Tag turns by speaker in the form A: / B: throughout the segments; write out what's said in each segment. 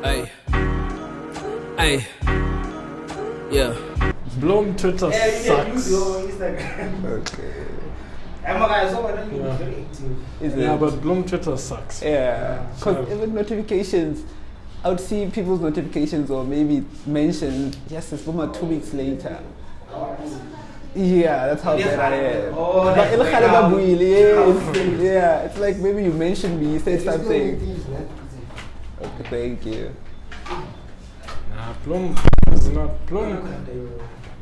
A: Hey, hey, yeah.
B: Bloom Twitter sucks.
C: Okay. Is
B: Yeah,
C: it?
B: but Bloom Twitter sucks.
C: Yeah. Because
B: Sure.
C: even notifications, I would see people's notifications or maybe mention, yes, it's Boomer 2 weeks later. Yeah, that's how bad I am.
D: Oh,
C: But
D: like
C: it'll
D: right
C: kind of
D: now.
C: yeah, it's like maybe you mentioned me, you said something. Okay, thank you.
B: Nah, Bloom is not Bloom.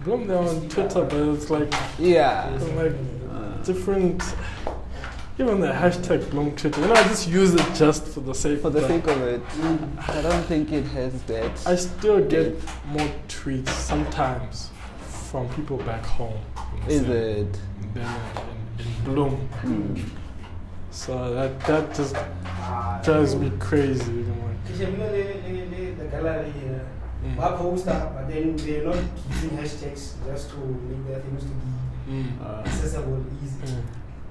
B: Bloom, they're on Twitter, but it's like
C: Yeah.
B: it's like different. Even the hashtag Bloom Twitter, you know, I just use it just for the sake.
C: For the
B: but
C: sake of it, I don't think it has that.
B: I still get more tweets sometimes from people back home.
C: Is it?
B: Than in Bloom.
C: Mm.
B: So that just drives me crazy. I'm like,
D: The gallery poster, but then they're not using hashtags just to make their things to be accessible, easy.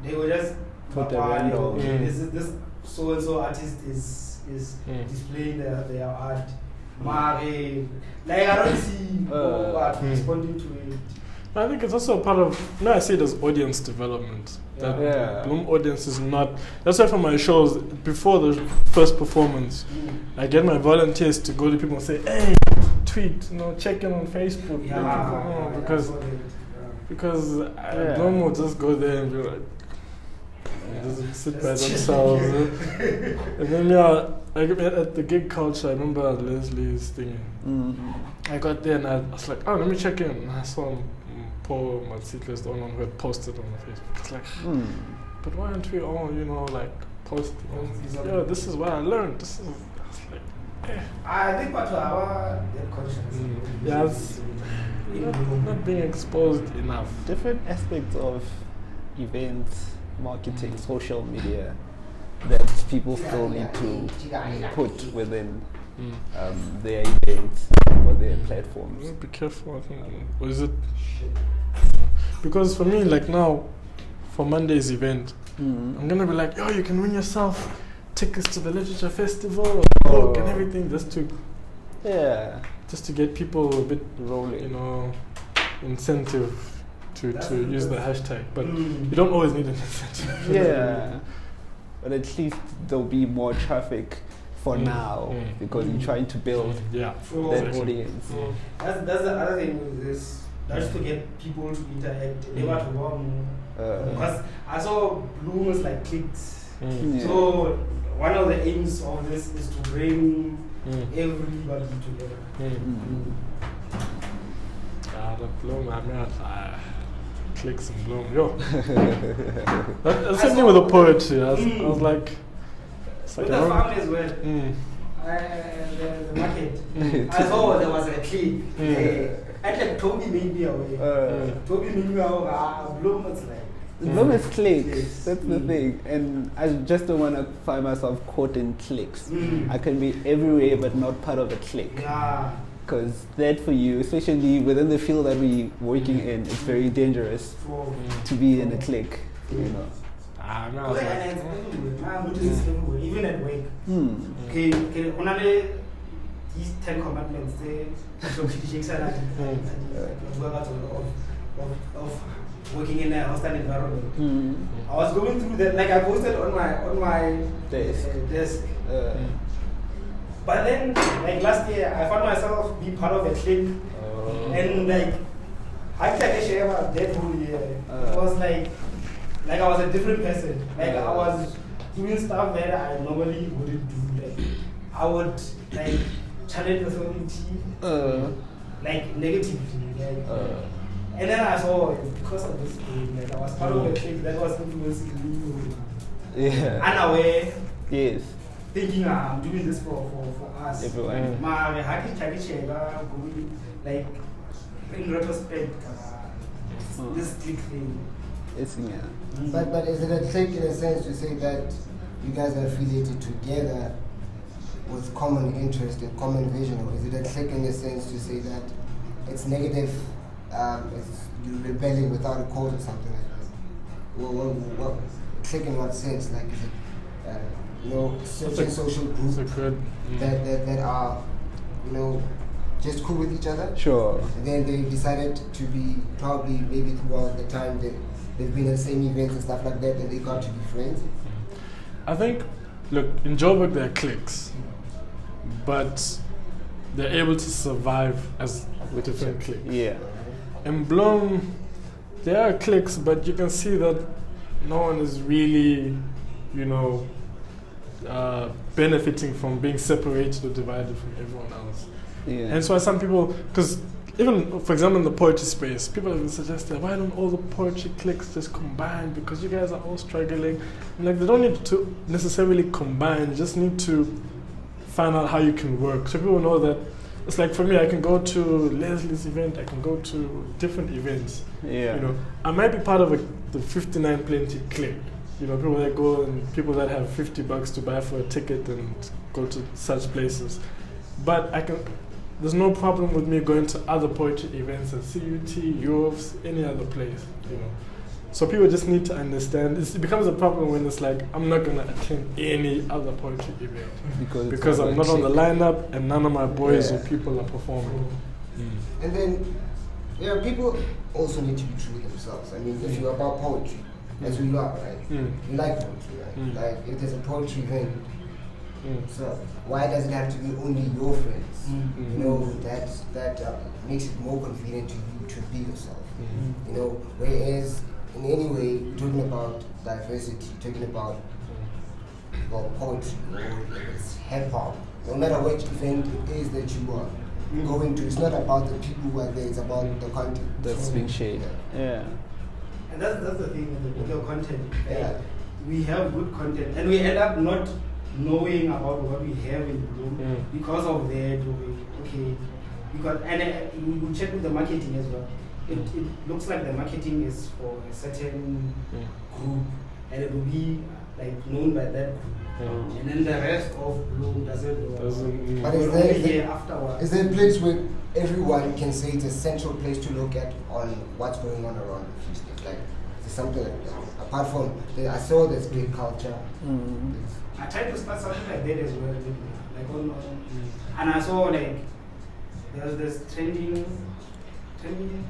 D: They will just
C: Put a random.
D: okay, this so and so artist is displaying their art. Like I don't see art responding to it.
B: I think it's also a part of, I see it as audience development. That
C: Yeah.
B: Bloom audience is not, that's why for my shows, before the first performance, I get my volunteers to go to people and say, hey, tweet, check in on Facebook. Because Bloom will just go there and be like, just sit by themselves. And then like at the gig culture, I remember Leslie's thing. I got there and I was like, oh, let me check in. And I saw Paul Matsitle, the one who had posted on Facebook. It's like, but why aren't we all, like posting? Yeah, this is what I learned. This is, I was like,
D: I think part of our conscience.
B: yeah, it's not being exposed enough.
C: Different aspects of events, marketing, social media that people still need to put within their events or their platforms.
B: Be careful, I think. Or is it? Because for me, like now, for Monday's event, I'm gonna be like, yo, you can win yourself tickets to the literature festival, book and everything, just to get people a bit
C: Rolling.
B: incentive to use the hashtag. But you don't always need an incentive.
C: Yeah. But at least there'll be more traffic for now because you're trying to build that audience.
D: That's the other thing with this. That's to get people to interact. They want to warm. Because I saw Bloom was like clicks.
C: Yeah.
D: So one of the aims of this is to bring everybody together.
B: The Bloom, clicks and Bloom, yo. That's the same with the poetry. I was like, it's like
D: With the farm as well. The market. I saw there was a click. I think Toby made me away. Toby made me away. Bloom was like.
C: Bloom is clicks. That's the thing. And I just don't want to find myself caught in clicks. I can be everywhere but not part of a click.
D: Yeah.
C: Because that for you, especially within the field that we're working in, it's very dangerous to be in a click,
B: I was like,
D: Even at work. Okay, only these 10 commandments, of working in a hostile environment. I was going through that, like I posted on my desk. But then, like last year, I found myself being part of a clique, and like I can't share about that whole year. It was like I was a different person. Like I was doing stuff that I normally wouldn't do. Like I would like challenge authority, like negatively. And then I saw because of this thing, like I was part of a clique that was influencing me. Unaware.
C: Yes.
D: Thinking I'm doing this for us.
C: Everyone.
D: Like in retrospect, this click thing.
E: But is it a trick in a sense to say that you guys are affiliated together with common interest and common vision, or is it a trick in a sense to say that it's negative, it's you're rebelling without a cause or something like that? Well, trick in what sense? Like is it you know, certain social groups that are, you know, just cool with each other.
C: Sure.
E: And then they decided to be probably maybe throughout the time they've been at the same events and stuff like that, and they got to be friends.
B: I think, look, in Joburg there are cliques, but they're able to survive as different cliques.
C: Yeah.
B: In Bloem, there are cliques, but you can see that no one is really, you know, benefiting from being separated or divided from everyone else.
C: Yeah.
B: And so why some people, because even, for example, in the poetry space, people have suggested, why don't all the poetry cliques just combine, because you guys are all struggling. Like, they don't need to necessarily combine, you just need to find out how you can work. So people know that, it's like for me, I can go to Leslie's event, I can go to different events.
C: Yeah.
B: You know, I might be part of the 59 Plenty clique. You know, people that go and people that have $50 to buy for a ticket and go to such places. But there's no problem with me going to other poetry events at CUT, UOFs, any other place, you know. So people just need to understand. It becomes a problem when it's like, I'm not going to attend any other poetry event because I'm not on the lineup and none of my boys or people are performing.
E: And then, yeah, people also need to be true with themselves. I mean, if you're about poetry, as we are, right? You like poetry, right? Like, if there's a poetry event, so why does it have to be only your friends? You know, that makes it more convenient to you to be yourself. You know, whereas in any way, talking about diversity, talking about poetry, or if it's hip hop, no matter which event it is that you are going to, it's not about the people who are there, it's about the content
C: that's being shared. Yeah.
D: And that's the thing with the content.
E: Yeah.
D: We have good content, and we end up not knowing about what we have in Bloem because of their doing. Okay, because and we check with the marketing as well. It looks like the marketing is for a certain group, and it will be like known by that group, and then the rest of Bloem doesn't know.
E: But is there a place where everyone can say it's a central place to look at on what's going on around the feast? Like, is something like that? Apart from, I saw there's great culture.
D: I tried to start something like that as well, like and I saw like there's this trending thing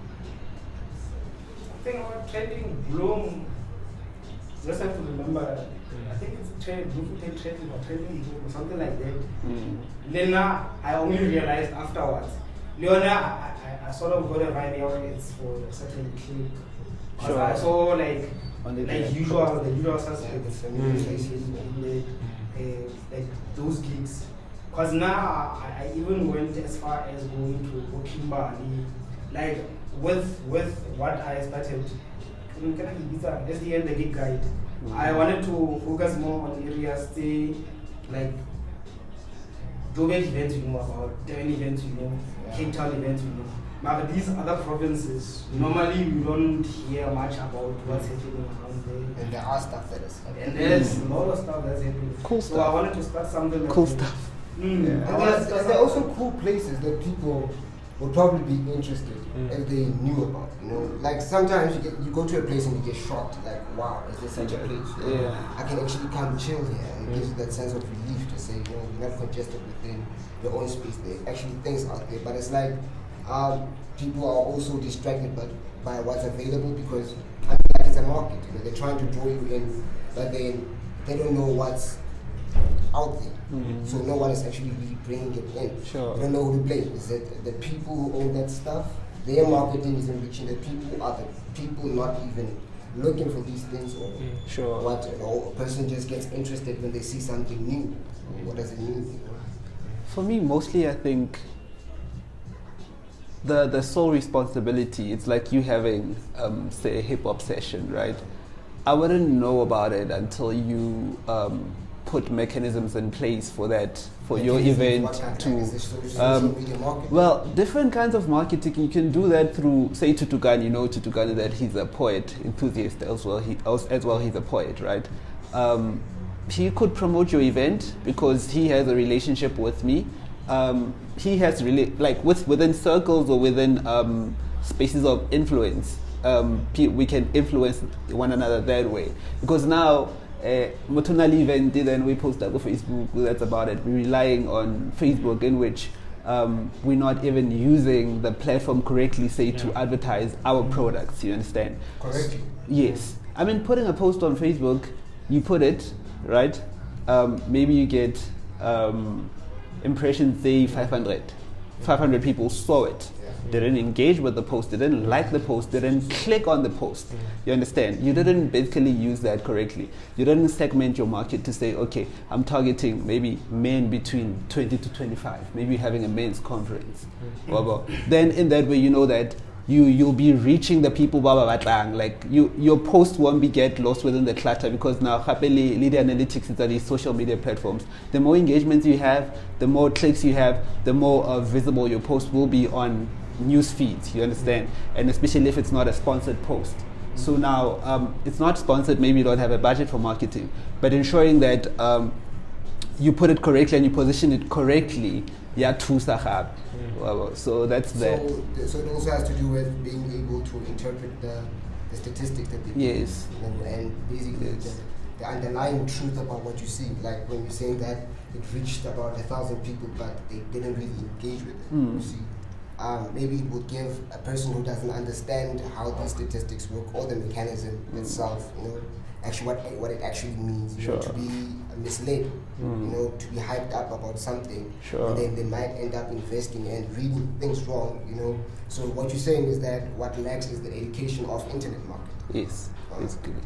D: about trending Bloem. Just have to remember. I think it's trending or trending Bloem or something like that. Then I only realized afterwards. Leona, I sort of got a vibe where it's for a certain clique. Sure. I saw like the usual suspects, like those gigs. Because now I even went as far as going to Kimberley, like with what I started. That's the end, the gig guide. I wanted to focus more on areas, say like Joburg events, you know about Durban events, you know, Cape Town events, you know. But these other provinces, normally we don't hear much about what's happening around there.
E: And there are stuff that is happening.
D: And there's a lot of stuff that's happening.
C: Cool stuff.
D: So I wanted to start something
C: cool stuff.
E: And there are also cool places that people would probably be interested if they knew about. You know, like sometimes you go to a place and you get shocked. Like, wow, is there such a place?
C: Yeah.
E: I can actually come chill here. And it gives you that sense of relief to say, you know, you're not congested within your own space. There are actually things out there, but it's like people are also distracted by what's available because I mean, like it's a market. You know, they're trying to draw you in, but they don't know what's out there. So no one is actually really bringing it in.
C: Sure.
E: You don't know who to blame. Is it the people who own that stuff? Their marketing isn't reaching the people. Are the people not even looking for these things, or what? You know, a person just gets interested when they see something new. What does it mean? You know?
C: For me, mostly I think the sole responsibility. It's like you having say a hip hop session, right? I wouldn't know about it until you put mechanisms in place for that, for your event to well, different kinds of marketing. You can do that through, say, Tutukani. You know Tutukani, that he's a poet enthusiast as well. He's a poet, right? He could promote your event because he has a relationship with me. He has really within circles or within spaces of influence. We can influence one another that way, because now Motonali event, then we post up on Facebook. That's about it. We're relying on Facebook, in which we're not even using the platform correctly, say, to advertise our products. You understand?
E: Correctly.
C: Yes. I mean, putting a post on Facebook, you put it, right? Maybe you get impressions, say 500. 500 people saw it. They didn't engage with the post, they didn't like the post, they didn't click on the post. You understand? You didn't basically use that correctly. You didn't segment your market to say, okay, I'm targeting maybe men between 20 to 25, maybe having a men's conference. Then in that way, you know that you'll be reaching the people, like your post won't be get lost within the clutter, because now happily Lydia Analytics are these social media platforms. The more engagements you have, the more clicks you have, the more visible your post will be on news feeds, you understand? And especially if it's not a sponsored post. So now it's not sponsored, maybe you don't have a budget for marketing, but ensuring that you put it correctly and you position it correctly, so that's that.
E: So it also has to do with being able to interpret the statistics that they give.
C: Yes.
E: And basically the underlying truth about what you see. Like when you're saying that it reached about 1,000 people, but they didn't really engage with it. You see. Maybe it would give a person who doesn't understand how these statistics work or the mechanism itself, actually what it actually means, to be misled, to be hyped up about something, and then they might end up investing and reading things wrong, So what you're saying is that what lacks is the education of internet market.
C: Yes, basically.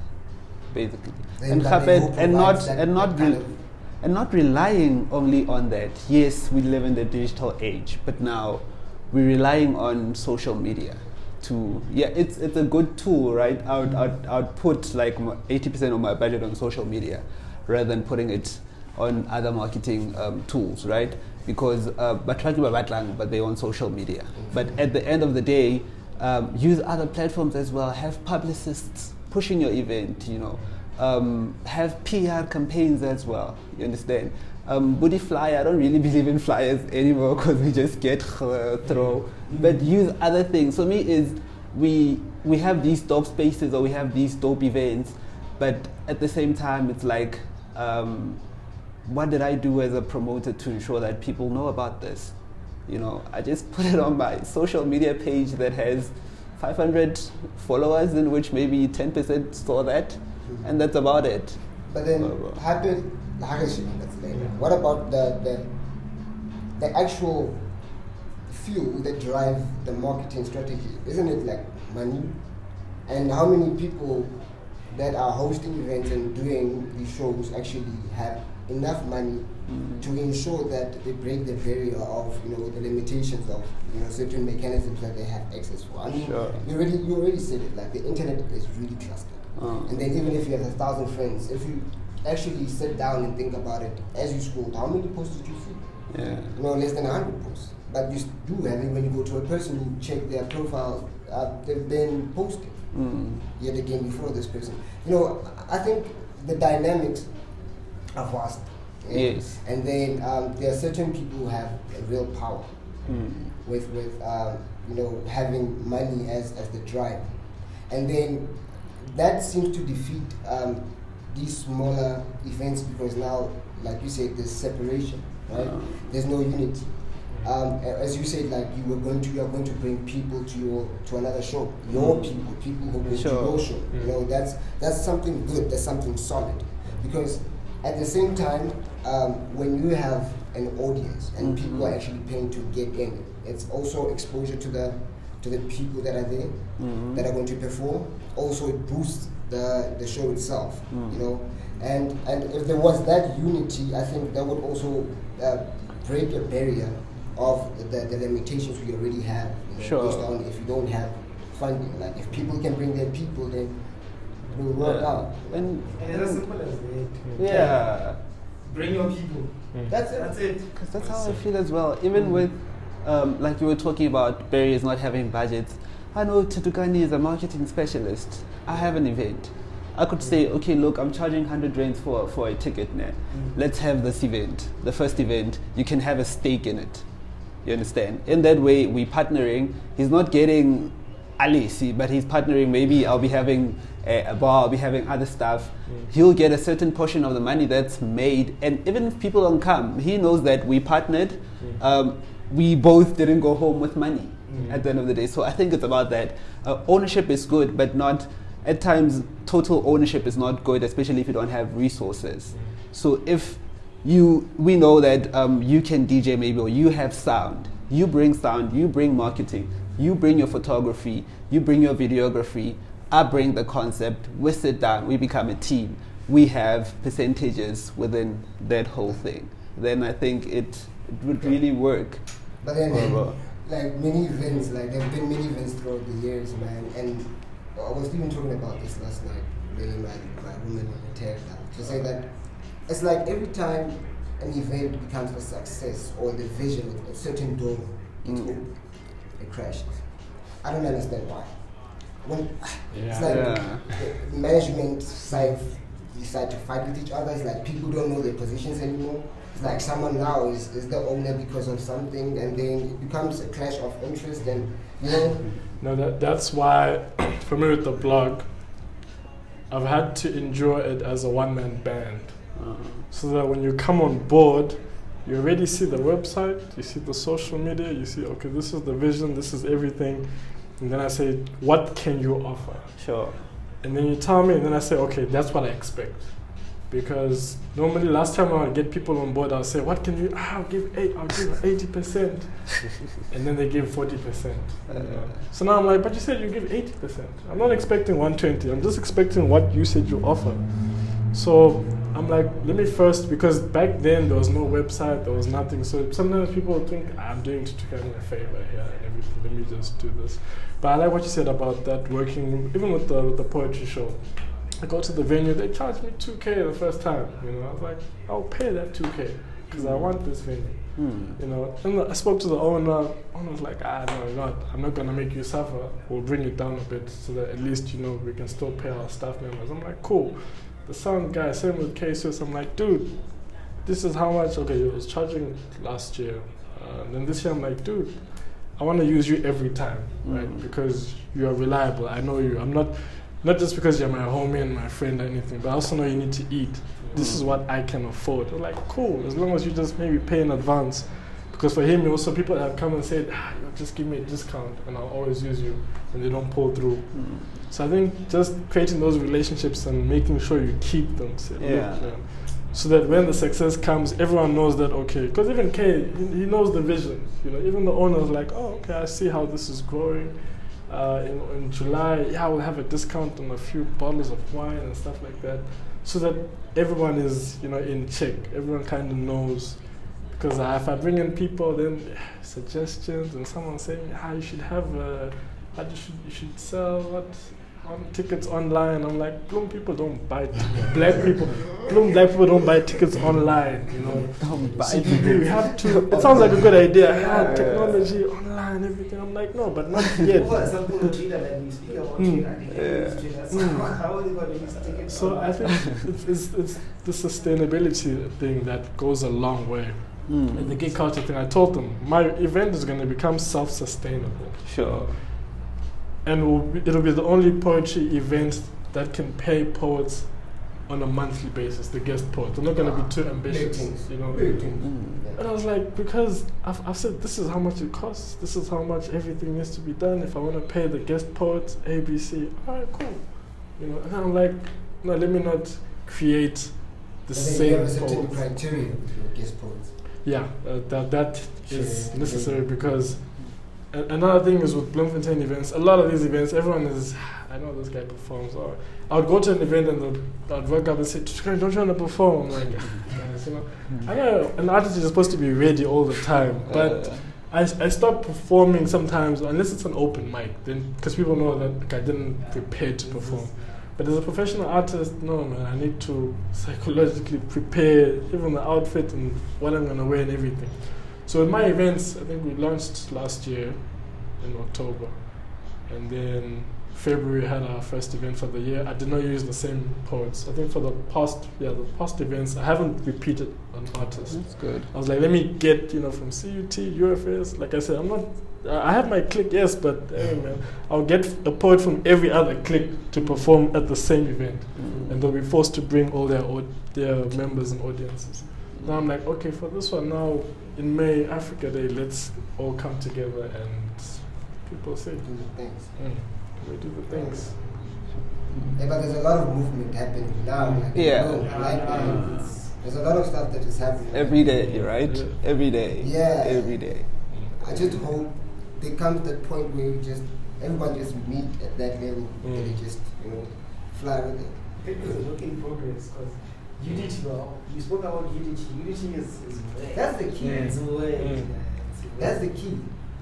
C: And not relying only on that. Yes, we live in the digital age, but now we're relying on social media it's a good tool, right? I'd put like 80% of my budget on social media rather than putting it on other marketing tools, right? Because but they're on social media. But at the end of the day, use other platforms as well. Have publicists pushing your event, have PR campaigns as well, you understand? Booty flyer, I don't really believe in flyers anymore because we just get throw. But use other things. For me is we have these dope spaces or we have these dope events, but at the same time it's like, what did I do as a promoter to ensure that people know about this? I just put it on my social media page that has 500 followers, in which maybe 10% saw that, and that's about it.
E: But then what about the actual fuel that drive the marketing strategy? Isn't it like money? And how many people that are hosting events and doing these shows actually have enough money to ensure that they break the barrier of the limitations of certain mechanisms that they have access for? I mean, you already said it. Like the internet is really trusted, and then even if you have 1,000 friends, if you actually sit down and think about it, as you scrolled, how many posts did you see? Less than 100 posts. But you do have it when you go to a person, you check their profile, they've been posting yet again before this person. I think the dynamics are vast.
C: Yes.
E: And then there are certain people who have a real power with having money as the drive. And then that seems to defeat these smaller events, because now, like you said, there's separation, right? There's no unity. As you said, like you are going to bring people to another show. Your people who go to your show. That's something good. That's something solid. Because at the same time, when you have an audience and people are actually paying to get in, it's also exposure to the people that are there, that are going to perform. Also, it boosts the show itself, and if there was that unity, I think that would also break a barrier of the limitations we already have. Based on if you don't have funding, like if people can bring their people, then it will work out.
D: And it's as simple as that.
C: Yeah.
D: Bring your people. That's it.
C: Because that's how I feel as well. Even with, like you were talking about barriers not having budgets. I know Tetukani is a marketing specialist. I have an event. I could say, okay, look, I'm charging 100 rands for a ticket now. Let's have this event, the first event. You can have a stake in it. You understand? In that way, we're partnering. He's not getting Alisi, but he's partnering. Maybe I'll be having a bar, I'll be having other stuff. He'll get a certain portion of the money that's made, and even if people don't come, he knows that we partnered. We both didn't go home with money at the end of the day. So I think it's about that. Ownership is good, but not, at times, total ownership is not good, especially if you don't have resources. So if we know that you can DJ maybe, or you have sound, you bring marketing, you bring your photography, you bring your videography, I bring the concept, we sit down, we become a team, we have percentages within that whole thing, then I think it would really work.
E: But then, like many events, like there have been many events throughout the years, man, and I was even talking about this last night, really my woman on the tear down, to say that it's like every time an event becomes a success or the vision of a certain door gets opened, it crashes. I don't understand why. It's like the management side decide to fight with each other. It's like people don't know their positions anymore. It's like someone now is the owner because of something, and then it becomes a clash of interest, and you know.
B: No, that's why for me with the blog, I've had to endure it as a one-man band. So that when you come on board, you already see the website, you see the social media, you see, okay, this is the vision, this is everything. And then I say, what can you offer?
C: Sure.
B: And then you tell me, and then I say, okay, that's what I expect. Because normally last time I would get people on board, I'll say, what can you, I'll give 80%. And then they give 40%. So now I'm like, but you said you give 80%. I'm not expecting 120, I'm just expecting what you said you offer. So I'm like, let me first, because back then there was no website, there was nothing. So sometimes people think, I'm doing Tutukani a favor here and everything, let me just do this. But I like what you said about that working, even with the poetry show. I go to the venue, they charged me $2K the first time. You know, I was like, I'll pay that $2K because I want this venue. You know, and I spoke to the owner. Owner was like, no, I'm not gonna make you suffer. We'll bring it down a bit so that at least we can still pay our staff members. I'm like, cool. The sound guy, same with K-Swiss, I'm like, dude, this is how much, okay, you was charging last year. Then this year I'm like, dude, I want to use you every time, right? Because you are reliable, I know you. I'm not just because you're my homie and my friend or anything, but I also know you need to eat. This is what I can afford. I'm like, cool, as long as you just maybe pay in advance. Because for him, also people have come and said, just give me a discount and I'll always use you when they don't pull through. So I think just creating those relationships and making sure you keep them. So that when the success comes, everyone knows that, okay, because even Kay, he knows the vision. Even the owner's like, oh, okay, I see how this is growing. In July, we'll have a discount on a few bottles of wine and stuff like that. So that everyone is, in check. Everyone kind of knows. Because if I bring in people, then suggestions and someone saying, you should have you should sell tickets online. I'm like, Bloem people don't buy black people don't buy tickets online.
C: Don't buy
B: tickets. You have to. It sounds like a good idea. Technology online, everything. I'm like, no, but not yet.
D: Some people treat it like we speak about Twitter. How are they going to use tickets?
B: So I think it's the sustainability thing that goes a long way. And the gig culture thing, I told them, my event is going to become self-sustainable.
C: Sure.
B: And it'll be the only poetry event that can pay poets on a monthly basis, the guest poets. I'm not going to be too ambitious, And I was like, because I've said this is how much it costs, this is how much everything needs to be done. If I want to pay the guest poets, ABC, all right, cool. And I'm like, no, let me not create the same
E: you have a certain criteria with your guest poets.
B: Yeah, that is necessary because another thing is with Bloemfontein events, a lot of these events, everyone is, I know this guy performs, or I would go to an event and I'd work up and say, don't you want to perform? I'm like, guys, I know an artist is supposed to be ready all the time, but I stop performing sometimes unless it's an open mic, then because people know that I didn't prepare to perform. But as a professional artist, no, man, I need to psychologically prepare even the outfit and what I'm going to wear and everything. So in my events, I think we launched last year in October. And then February had our first event for the year. I did not use the same poets. I think for the past events, I haven't repeated an artist.
C: That's good.
B: I was like, let me get, from CUT, UFS. Like I said, I'm not I have my clique, yes, but hey, man, I'll get a poet from every other clique to perform at the same event, and they'll be forced to bring all their members and audiences. Now I'm like, okay, for this one now in May, Africa Day, let's all come together and people say,
E: Do the things.
B: We do the things.
E: Yeah, but there's a lot of movement happening now. Like, there's a lot of stuff that is happening
C: every day, right?
B: Yeah.
C: Every day.
E: Yeah.
C: Every day.
E: I just hope they come to that point where everyone just meet at that level and they just, fly with it.
D: It's a work in progress because unity, you spoke about unity. Unity is way.
E: That's the key.
D: It's way.
E: That's the key.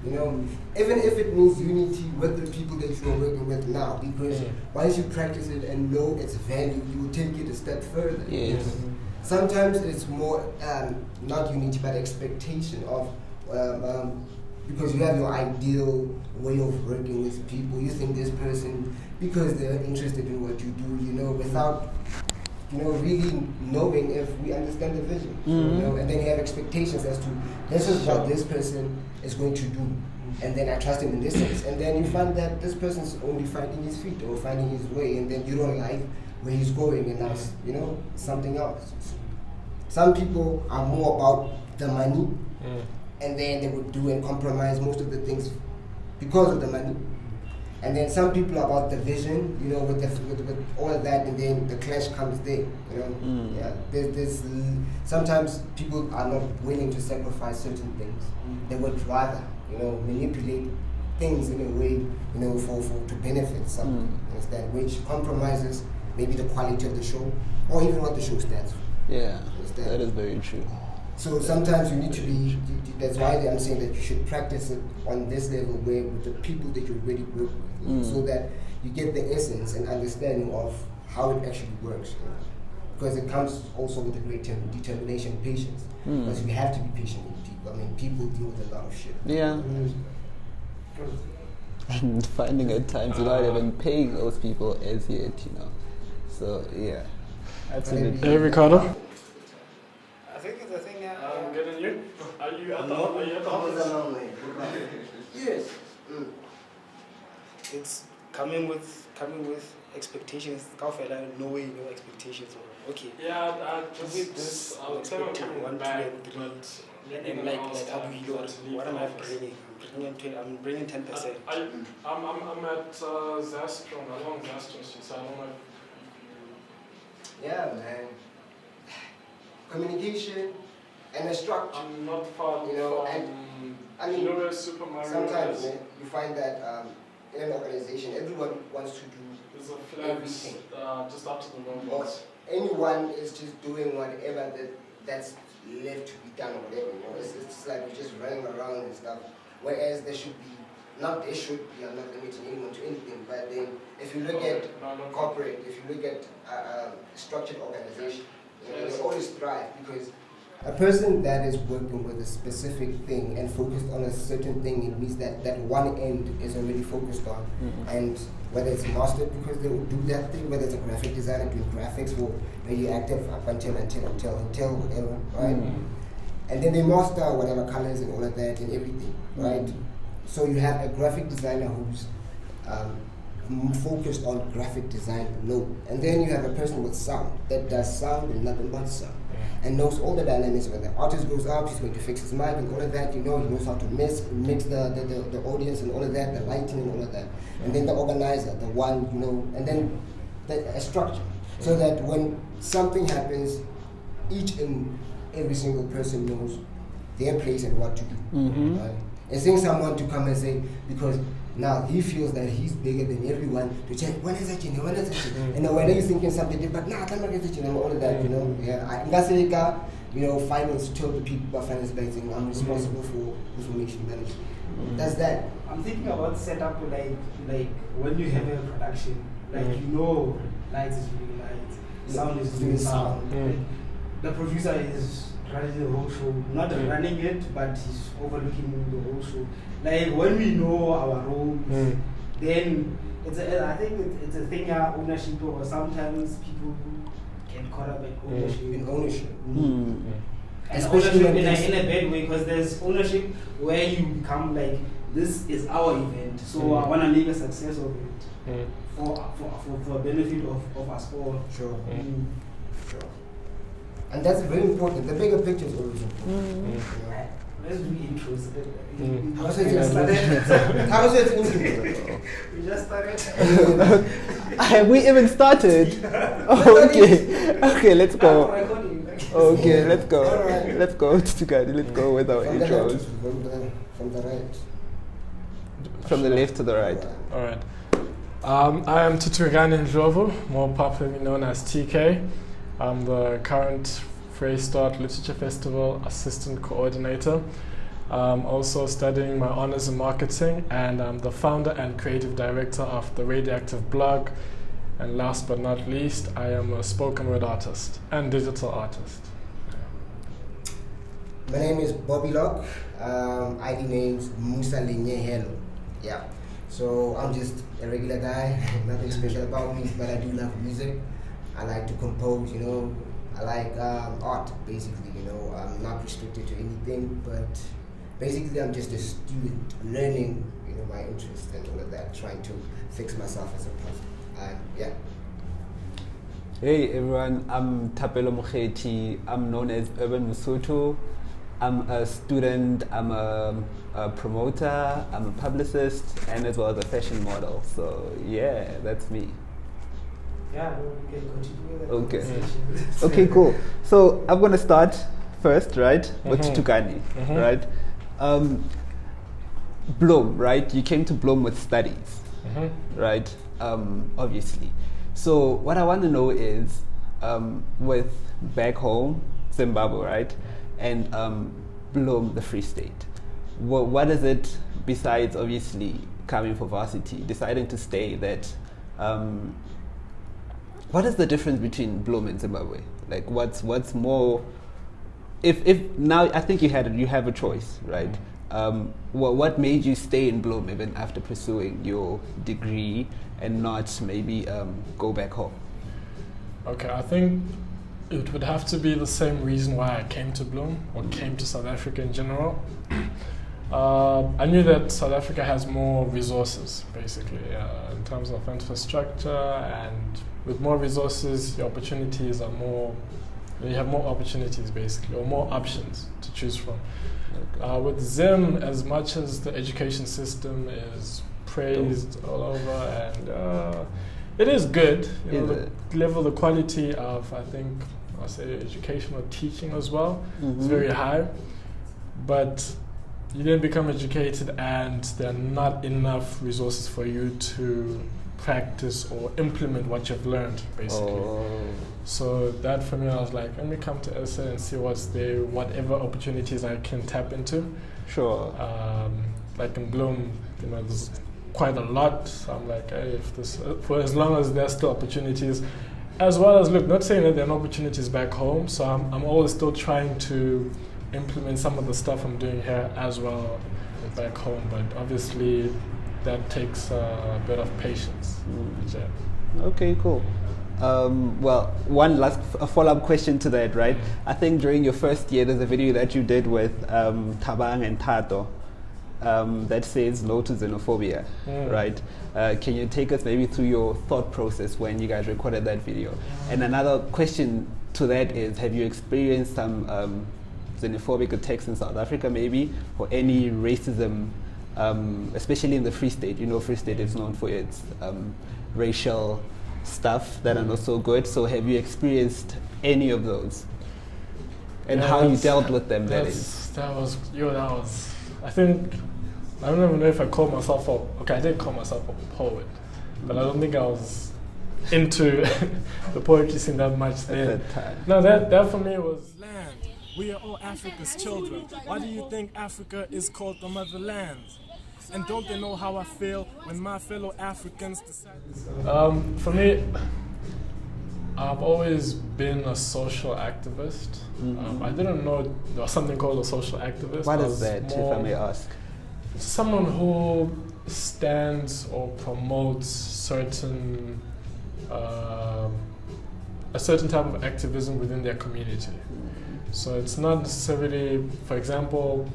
E: Even if it means unity with the people that you are working with now, because once you practice it and know its value, you will take it a step further.
C: Yes.
E: Sometimes it's more not unity, but expectation of because you have your ideal way of working with people. You think this person, because they're interested in what you do, without really knowing if we understand the vision. And then you have expectations as to this is what this person is going to do. And then I trust him in this sense. And then you find that this person's only finding his feet or finding his way, and then you don't like where he's going, and that's, something else. Some people are more about the money, and then they would do and compromise most of the things because of the money. And then some people are about the vision, with all of that, and then the clash comes there. Yeah. There's sometimes people are not willing to sacrifice certain things. They would rather, manipulate things in a way, to benefit some instead, which compromises maybe the quality of the show or even what the show stands for.
C: Yeah, that is very true.
E: So sometimes you need to be, that's why I'm saying that you should practice it on this level where with the people that you already work with, so that you get the essence and understanding of how it actually works. Because it comes also with a great determination and patience. Because you have to be patient with people. I mean, people deal with a lot of shit.
C: Yeah. And finding at times without even paying those people as yet, So, yeah. Absolutely.
B: Hey, Ricardo.
D: I think it's the thing.
B: I'm getting you. Are you at the office?
E: Yes.
D: It's coming with expectations. No way, no expectations. Okay.
B: Yeah, I just
D: With this,
B: I'll tell you
D: one,
B: back,
D: two, and
B: but
D: and like how do you know what am I bringing? I'm bringing 10%.
B: I'm at Zastron, along Zastron Street, so I don't know.
E: Yeah, man. Communication and a structure.
B: I'm not far
E: and
B: Lure Super Mario.
E: sometimes you find that in an organization, everyone wants to do
B: There's a flag just after the robots.
E: anyone is just doing whatever that's left to be done or whatever, It's like we're just running around and stuff. Whereas there should be, I'm not limiting anyone to anything, but then if you look at corporate, if you look at structured organization, they always thrive because a person that is working with a specific thing and focused on a certain thing, it means that that one end is already focused on. And whether it's mastered because they will do that thing, whether it's a graphic designer doing graphics or radioactive up until whatever, right? And then they master whatever colors and all of that and everything, right? So you have a graphic designer who's focused on graphic design alone. And then you have a person with sound that does sound and nothing but sound. And knows all the dynamics. When the artist goes up, he's going to fix his mic and all of that, he knows how to mix the audience and all of that, the lighting and all of that. And then the organizer, the one, and then a structure. So that when something happens, each and every single person knows their place and what to do. Right? And seeing someone to come and say, because now he feels that he's bigger than everyone, to check, when is it? And then when you're thinking something different, but I can't get it, all of that, Yeah, finance told the people about finance banking, I'm responsible for information management. That's that.
D: I'm thinking about setup like when you have a production, lights is doing lights, sound is doing sound. The producer is running the whole show, not running it, but he's overlooking the whole show. Like when we know our roles, then I think it's a thing of ownership, or sometimes people get caught up in ownership. And
E: Especially
D: ownership in a bad way, because there's ownership where you become like this is our event, so I want to make a success of it for benefit of us all.
E: Sure.
D: Sure.
E: And that's very important. The bigger picture is always important.
D: Let's do intros.
E: How is it intro?
D: We just started.
C: Have we even started? Okay, let's go. Okay, let's go.
E: Alright.
C: Let's go to Tukani. Let's go with our
E: From the
C: intros.
E: left, from the right.
C: From the left to the right.
B: All right. I am Tuturigani Ndlovu, more popularly known as TK. I'm the current Freystart Literature Festival Assistant Coordinator. I'm also studying my honors in marketing, and I'm the founder and creative director of the Radioactive blog. And last but not least, I am a spoken word artist and digital artist.
E: My name is Bobby Locke. ID name's Musa Linyehelo. Yeah. So I'm just a regular guy. Nothing special about me, but I do love music. I like to compose, you know. I like art, basically, you know. I'm not restricted to anything, but basically I'm just a student learning, you know, my interests and all of that, trying to fix myself as a person. Yeah.
C: Hey everyone, I'm Tapelo Mokgeti. I'm known as Urban Musutu. I'm a student, I'm a promoter, I'm a publicist, and as well as a fashion model. So yeah, that's me.
D: Yeah, we can continue with the
C: Okay.
D: conversation.
C: Okay, cool. So I'm gonna start first, right, with Tukani, right? Bloom, right? You came to Bloom with studies, right? Obviously. So what I want to know is, with back home, Zimbabwe, right, and Bloom, the Free State, what is it besides obviously coming for varsity, deciding to stay? That what is the difference between Bloom and Zimbabwe? Like, what's more? If now I think you have a choice, right? What made you stay in Bloom even after pursuing your degree and not maybe go back home?
B: Okay, I think it would have to be the same reason why I came to Bloom or came to South Africa in general. I knew that South Africa has more resources, basically, in terms of infrastructure, and with more resources, the opportunities are more. You have more opportunities, basically, or more options to choose from. Okay. With Zim, as much as the education system is praised all over, and it is good, you know, the level, the quality of, I think, I'll say educational teaching as well, is very high, but you then become educated and there are not enough resources for you to practice or implement what you've learned, basically. So that for me, I was like, let me come to SA and see what's there, whatever opportunities I can tap into.
C: Sure.
B: Like in Bloom, you know, there's quite a lot. So I'm like, hey, if this, for as long as there's still opportunities, as well as, look, not saying that there are no opportunities back home, so I'm always still trying to implement some of the stuff I'm doing here as well back home, but obviously that takes a bit of patience. Yeah.
C: Okay, cool. Well, one last follow-up question to that, right? I think during your first year, there's a video that you did with Tabang and Tato that says no to xenophobia, right? Can you take us maybe through your thought process when you guys recorded that video? And another question to that is, have you experienced some xenophobic attacks in South Africa maybe, or any racism, especially in the Free State? You know, Free State is known for its racial stuff that are not so good. So have you experienced any of those? And how you dealt with them, that was,
B: I think, I don't even know if I called myself I did call myself a poet, but I don't think I was into the poetry scene that much then.
C: At that time.
B: No, that for me was land. We are all Africa's children. Why do you think Africa is called the motherland? And don't they know how I feel when my fellow Africans decide? For me, I've always been a social activist. I didn't know there was something called a social activist.
C: What is that, if I may ask?
B: Someone who stands or promotes certain a certain type of activism within their community. So it's not necessarily, for example,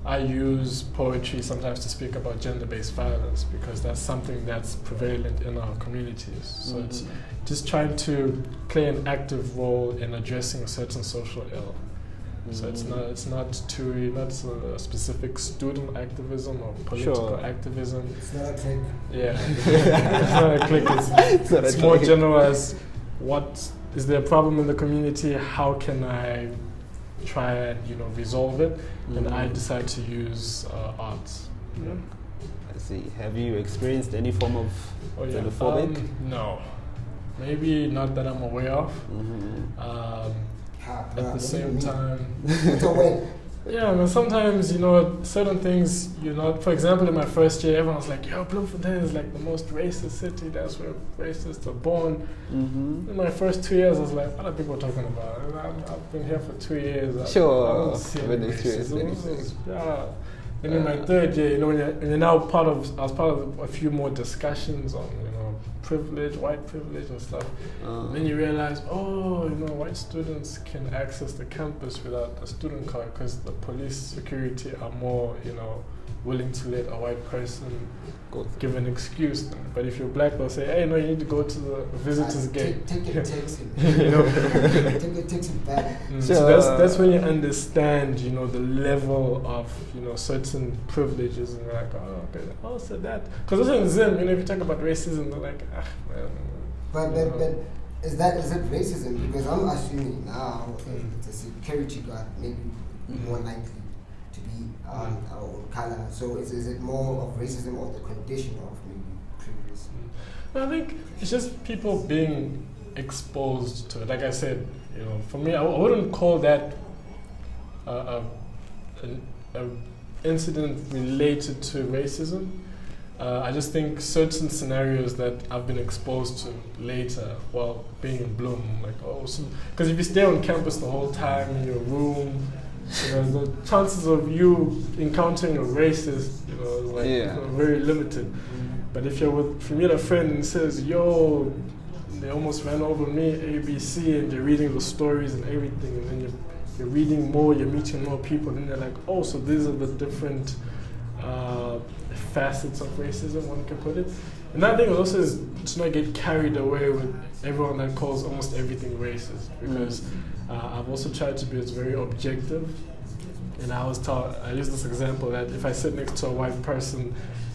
B: I use poetry sometimes to speak about gender-based violence because that's something that's prevalent in our communities. So it's just trying to play an active role in addressing a certain social ill. So it's not a specific student activism or political activism.
E: It's not a clique.
B: Yeah, it's not a clique. It's more general as what is there a problem in the community? How can I try and resolve it? And I decide to use art. Yeah.
C: I see. Have you experienced any form of xenophobic?
B: No, maybe not that I'm aware of. At the same time, yeah, but sometimes certain things for example, in my first year, everyone was like, "Yo, Bloemfontein is like the most racist city. That's where racists are born." In my first 2 years, I was like, "What are people talking about?" I've been here for 2 years. I don't see any racism. Yeah. And in my third year, when you're now I was part of a few more discussions on privilege, white privilege and stuff. And then you realize, white students can access the campus without a student card because the police security are more, willing to let a white person give an excuse. But if you're black, they'll say, "Hey, no, you need to go to the visitors gate."
E: Take your taxi. Take your taxi back.
B: So that's when you understand, the level of, certain privileges, and you're like, "Oh, okay, so that." Because also in Zim, if you talk about racism, they're like, man.
E: But is it racism? Because I'm assuming now it's a security guard, maybe more likely to be our color. So is it more of racism or the condition of maybe previous?
B: I think it's just people being exposed to it. Like I said, for me, I wouldn't call that an incident related to racism. I just think certain scenarios that I've been exposed to later while being in Bloem, because if you stay on campus the whole time in your room, the chances of you encountering a racist, very limited. But if you meet a friend and says, "Yo, they almost ran over me, ABC," and you're reading the stories and everything, and then you're reading more, you're meeting more people, and they're like, "Oh, so these are the different facets of racism," one can put it. And that thing also is to not get carried away with everyone that calls almost everything racist, because I've also tried to be very objective. And I use this example that if I sit next to a white person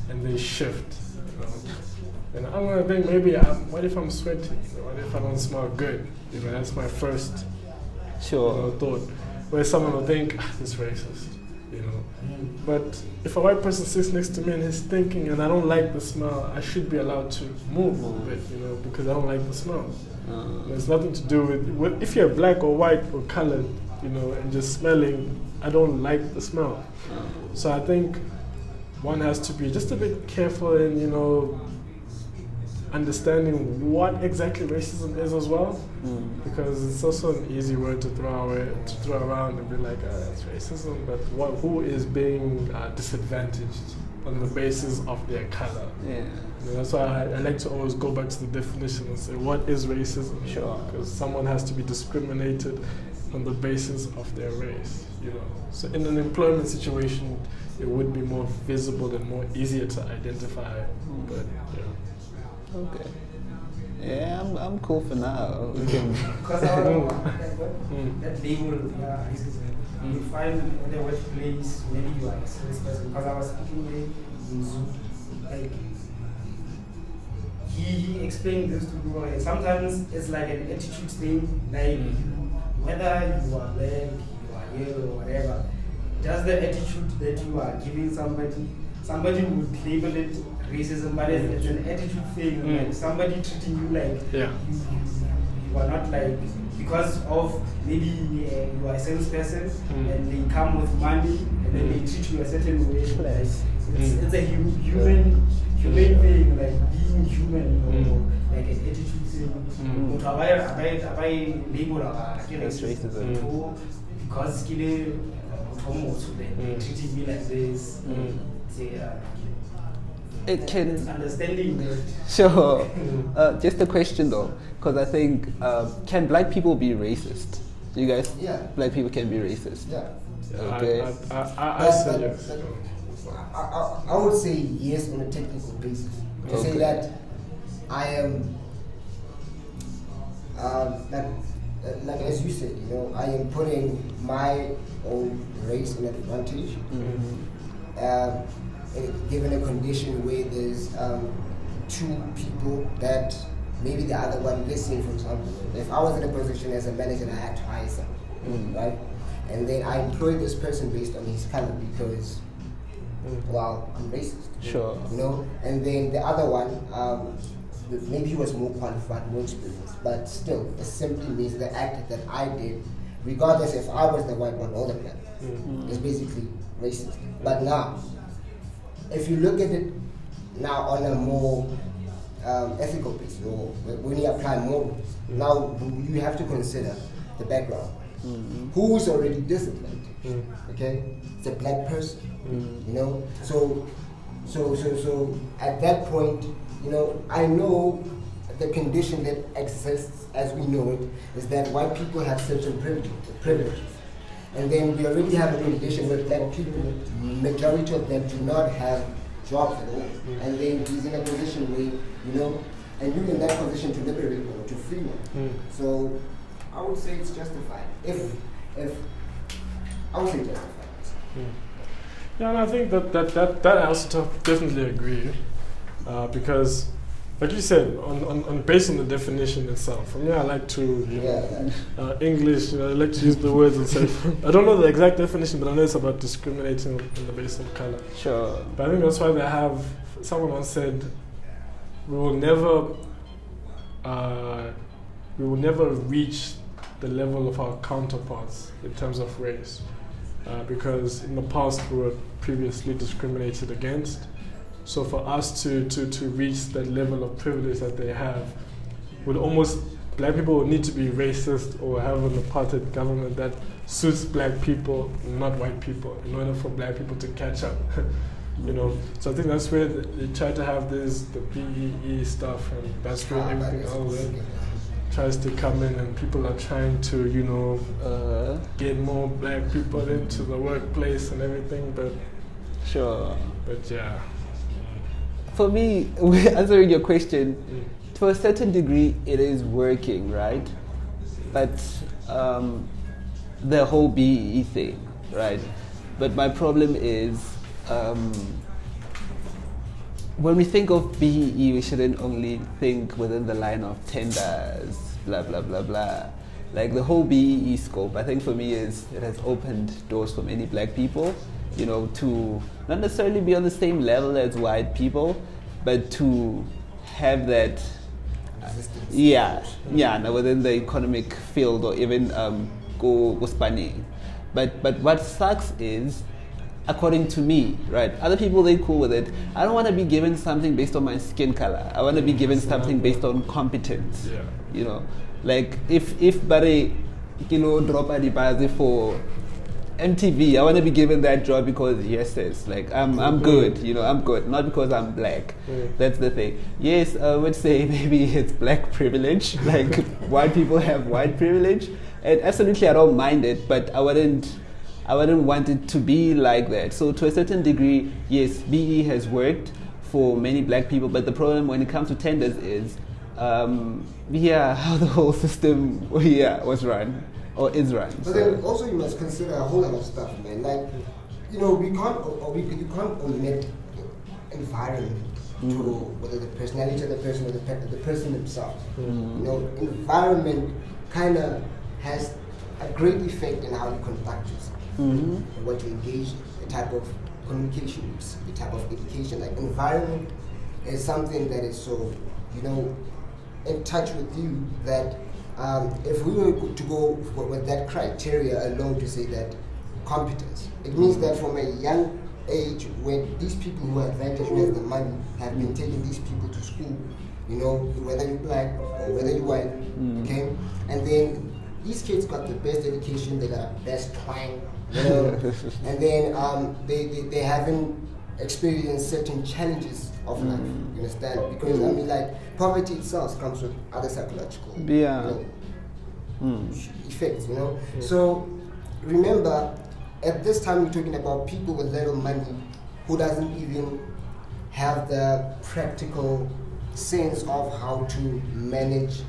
B: and they shift, and I'm gonna think what if I'm sweating? What if I don't smell good? That's my first thought. Where someone will think, "This racist." But if a white person sits next to me and he's thinking, and I don't like the smell, I should be allowed to move a bit, because I don't like the smell. There's nothing to do with if you're black or white or colored, and just smelling, I don't like the smell. So I think one has to be just a bit careful in, understanding what exactly racism is as well, because it's also an easy word to throw around and be like, "That's racism," but who is being disadvantaged on the basis of their color? That's why I like to always go back to the definition and say, what is racism? Because someone has to be discriminated on the basis of their race. So in an employment situation, it would be more visible and more easier to identify. But
C: okay. Yeah, I'm cool for now.
D: Because that label, racism, you find at the workplace, maybe you are a salesperson. Because I was speaking with Zulu, he explained this to people. Sometimes it's like an attitude thing, like whether you are black, you are yellow, or whatever. Just the attitude that you are giving somebody would label it racism, but it's an attitude thing. Like somebody treating you like you are not like, because of maybe you are a salesperson and they come with money and then they treat you a certain way. Like it's a human thing, like being human, like an attitude thing.
C: That's racism.
D: Because they treating me like this.
C: It can
D: understanding that.
C: Sure. Just a question though, because I think can black people be racist? You guys?
E: Yeah.
C: Black people can be racist.
E: Yeah.
C: Okay.
B: I say yes.
E: I would say yes on a technical basis. To say that I am, like as you said, I am putting my own race in advantage. Given a condition where there's two people that maybe the other one, let's say for example, if I was in a position as a manager and I had to hire someone, right? And then I employ this person based on his color because, well, I'm racist.
C: Sure.
E: And then the other one, maybe he was more qualified, more experienced, but still, it simply means the act that I did, regardless if I was the white one or the black, is basically racist. But now, if you look at it now on a more ethical basis, or when you apply morals, now you have to consider the background. Who is already disadvantaged? Okay, it's a black person. So at that point, I know the condition that exists as we know it is that white people have certain privileges. And then we already have a condition where black people, majority of them do not have jobs at all. And then he's in a position where, and you're in that position to liberate or to free one. So I would say it's justified. If I would say justified.
B: Yeah, and I think that I also definitely agree, because, like you said, on based on the definition itself. For me, I like to English. I like to use the words and say. I don't know the exact definition, but I know it's about discriminating on the basis of color.
C: Sure.
B: But I think that's why they have. Someone once said, "We will never reach the level of our counterparts in terms of race, because in the past we were previously discriminated against. So for us to reach that level of privilege that they have, black people would need to be racist or have an apartheid government that suits black people, not white people, in order for black people to catch up." So I think that's where they try to have the BEE stuff, and that's where everything else tries to come in, and people are trying to, get more black people into the workplace and everything, but
C: sure.
B: But yeah.
C: For me, answering your question, to a certain degree, it is working, right? But the whole BEE thing, right? But my problem is, when we think of BEE, we shouldn't only think within the line of tenders, blah, blah, blah, blah. Like the whole BEE scope, I think for me it has opened doors for many black people, to not necessarily be on the same level as white people, but to have that, within the economic field, or even go spanning. But what sucks is, according to me, right, other people, they're cool with it. I don't want to be given something based on my skin color. I want to be given something based on competence. Like if Barry drop a deposit for MTV, I want to be given that job because like I'm good, I'm good, not because I'm black. That's the thing. Yes, I would say maybe it's black privilege, like white people have white privilege, and absolutely I don't mind it, but I wouldn't want it to be like that. So to a certain degree, yes, BE has worked for many black people, but the problem when it comes to tenders is how the whole system was run. Or is run.
E: But then also you must consider a whole lot of stuff, man. Like, you can't omit environment to whether the personality of the person or the person themselves. Environment kind of has a great effect in how you conduct yourself, what you engage in, the type of communications, the type of education. Like environment is something that is so, in touch with you that. If we were to go with that criteria alone to say that competence, it means that from a young age, when these people who are advantaged, who have the money, have been taking these people to school, whether you're black or whether you're white, okay? And then these kids got the best education, they got the best twang, and then they haven't experienced certain challenges of life, you understand? Because poverty itself comes with other psychological effects, So remember, at this time we're talking about people with little money who doesn't even have the practical sense of how to manage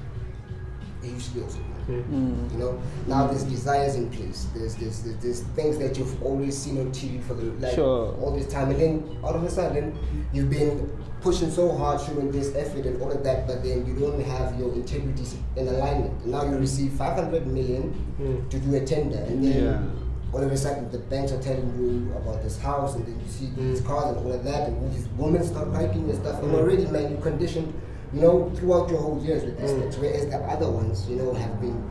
E: a huge skills. You know, now there's desires in place. There's things that you've always seen on TV for all this time, and then all of a sudden you've been pushing so hard, showing this effort and all of that, but then you don't have your integrity in alignment. And now you receive 500 million to do a tender, and then all of a sudden the banks are telling you about this house, and then you see these cars and all of that, and these women start liking and stuff, and already, man, you conditioned, you know, throughout your whole years with these things, whereas the other ones, you know, have been,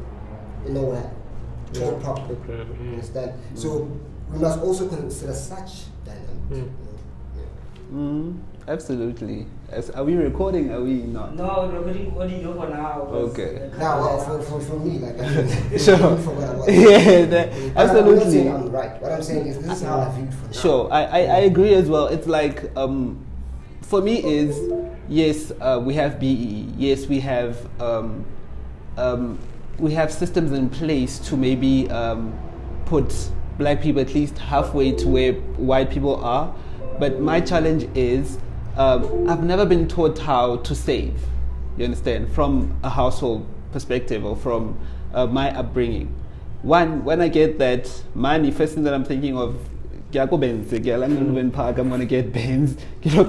E: you know, taught properly. You understand? So we must also consider such dynamics.
C: Absolutely. Are we recording? Are we not?
D: No, recording audio for now.
C: Okay.
E: Now, for me, like,
C: sure. Absolutely.
E: I'm right. What I'm saying is, this is how I view it for now.
C: Sure, I agree as well. It's like, for me is, yes, we have BE. Yes, we have systems in place to maybe put black people at least halfway to where white people are. But my challenge is, I've never been taught how to save, you understand, from a household perspective or from my upbringing. When I get that money, first thing that I'm thinking of, I'm going to get Benz. You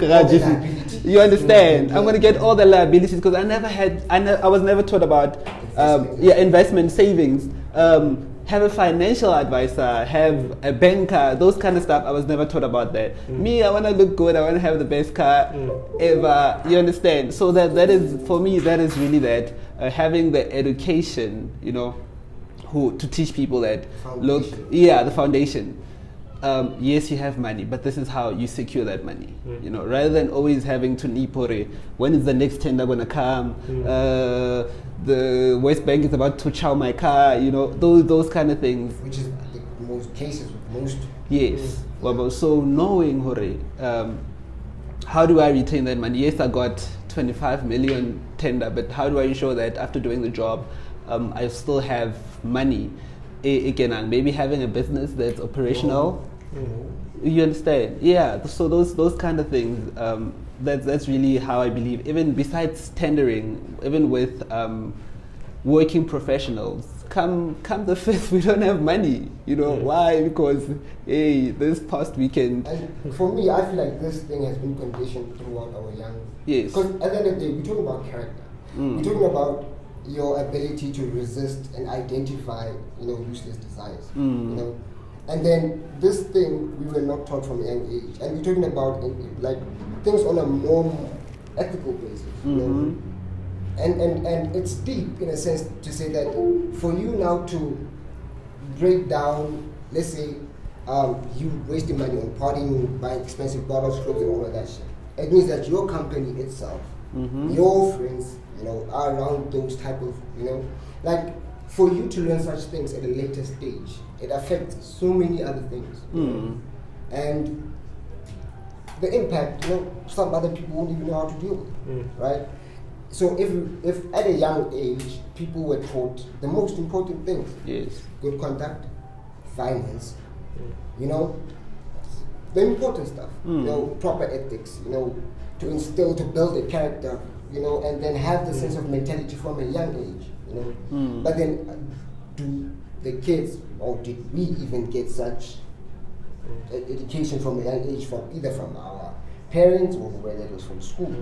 C: understand? I'm going to get all the liabilities because I was never taught about investment, savings, have a financial advisor, have a banker, those kind of stuff. I was never taught about that. Me, I want to look good. I want to have the best car ever. You understand? So that is, for me, that is really that, having the education, you know, to teach people that, the foundation. Yes, you have money, but this is how you secure that money. You know, rather than always having to nipore, when is the next tender going to come? The West Bank is about to chow my car. You know, those kind of things.
E: Which is most cases with most.
C: Yes. Well, so knowing, how do I retain that money? Yes, I got 25 million tender, but how do I ensure that after doing the job, I still have money? Again, maybe having a business that's operational. You understand? Yeah. So those kind of things. That's really how I believe. Even besides tendering, even with working professionals, come the 5th, we don't have money. You know why? Because this past weekend.
E: And for me, I feel like this thing has been conditioned throughout our young.
C: Yes.
E: Because at the end of the day, we're talking about character. We're talking about your ability to resist and identify, you know, useless desires. You know, and then this thing we were not taught from a young age, and we're talking about like things on a more ethical basis. You know? And it's deep in a sense to say that for you now to break down, let's say, you wasting money on partying, buying expensive bottles, clothes, and all of that shit. It means that your company itself, your friends, you know, are around those type of, you know, like for you to learn such things at a later stage, it affects so many other things. And the impact, you know, some other people won't even know how to deal with, right? So if at a young age people were taught the most important things, good conduct, finance, you know, the important stuff, you know, proper ethics, you know, to instill, to build a character, you know, and then have the sense of mentality from a young age, you know. But then do the kids, or did we even get such education from a young age, from either from our parents or whether it was from school?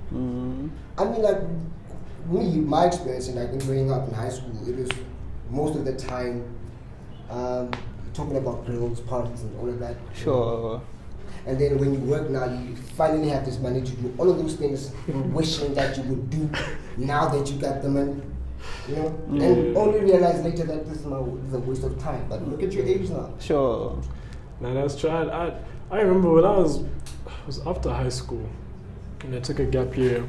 E: I mean, like me, my experience in like growing up in high school, it was most of the time talking about girls, parties, and all of that.
C: Sure.
E: And then when you work now, you finally have this money to do all of those things, wishing that you would do now that you got the money, you know, and only realize later that this is a waste of time. But look at your age now.
C: Sure.
B: Now that's true. I remember when I was after high school, and I took a gap year,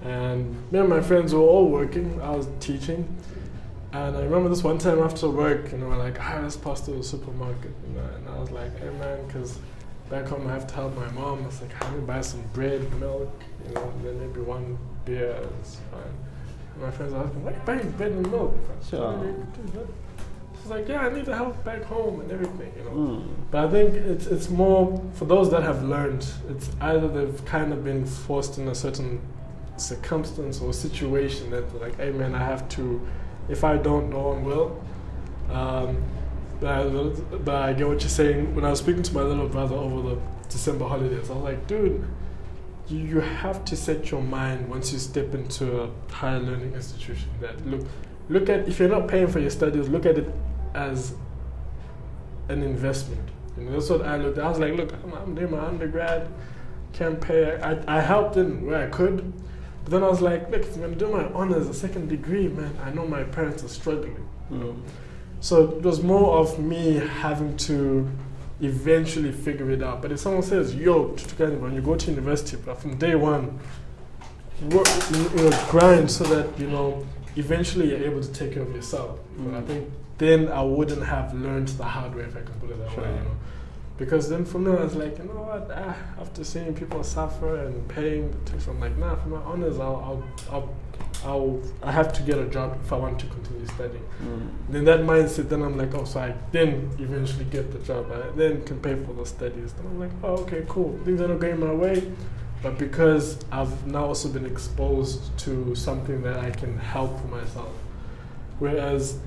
B: and me and my friends were all working. I was teaching, and I remember this one time after work, you know, we're like, let's pass to the supermarket, you know, and I was like, hey man, because back home I have to help my mom. I was like, let me buy some bread, milk, you know, and then maybe one beer, it's fine. And my friends are asking, why are you buying bread and milk?
C: Sure.
B: She's like, yeah, I need the help back home and everything, you know. But I think it's more for those that have learned. It's either they've kind of been forced in a certain circumstance or situation that they're like, hey man, I have to. If I don't, no one will. But I get what you're saying. When I was speaking to my little brother over the December holidays, I was like, dude, you have to set your mind once you step into a higher learning institution that look at, if you're not paying for your studies, look at it as an investment. You know, that's what I looked at. I was like, look, I'm doing my undergrad, can't pay. I helped in where I could. But then I was like, look, if I'm going to do my honors, a second degree, man, I know my parents are struggling. You know? So it was more of me having to eventually figure it out. But if someone says, yo, when you go to university, but from day one, work, grind so that, you know, eventually you're able to take care of yourself. But I think then I wouldn't have learned the hard way, if I can put it that way, you know. Because then for me, I was like, you know what, after seeing people suffer and paying the tuition, I'm like, nah, for my honors, I have to get a job if I want to continue studying. Then that mindset, then I'm like, oh, so I then eventually get the job. I then can pay for the studies. Then I'm like, oh, okay, cool. Things are not going my way. But because I've now also been exposed to something that I can help for myself. Whereas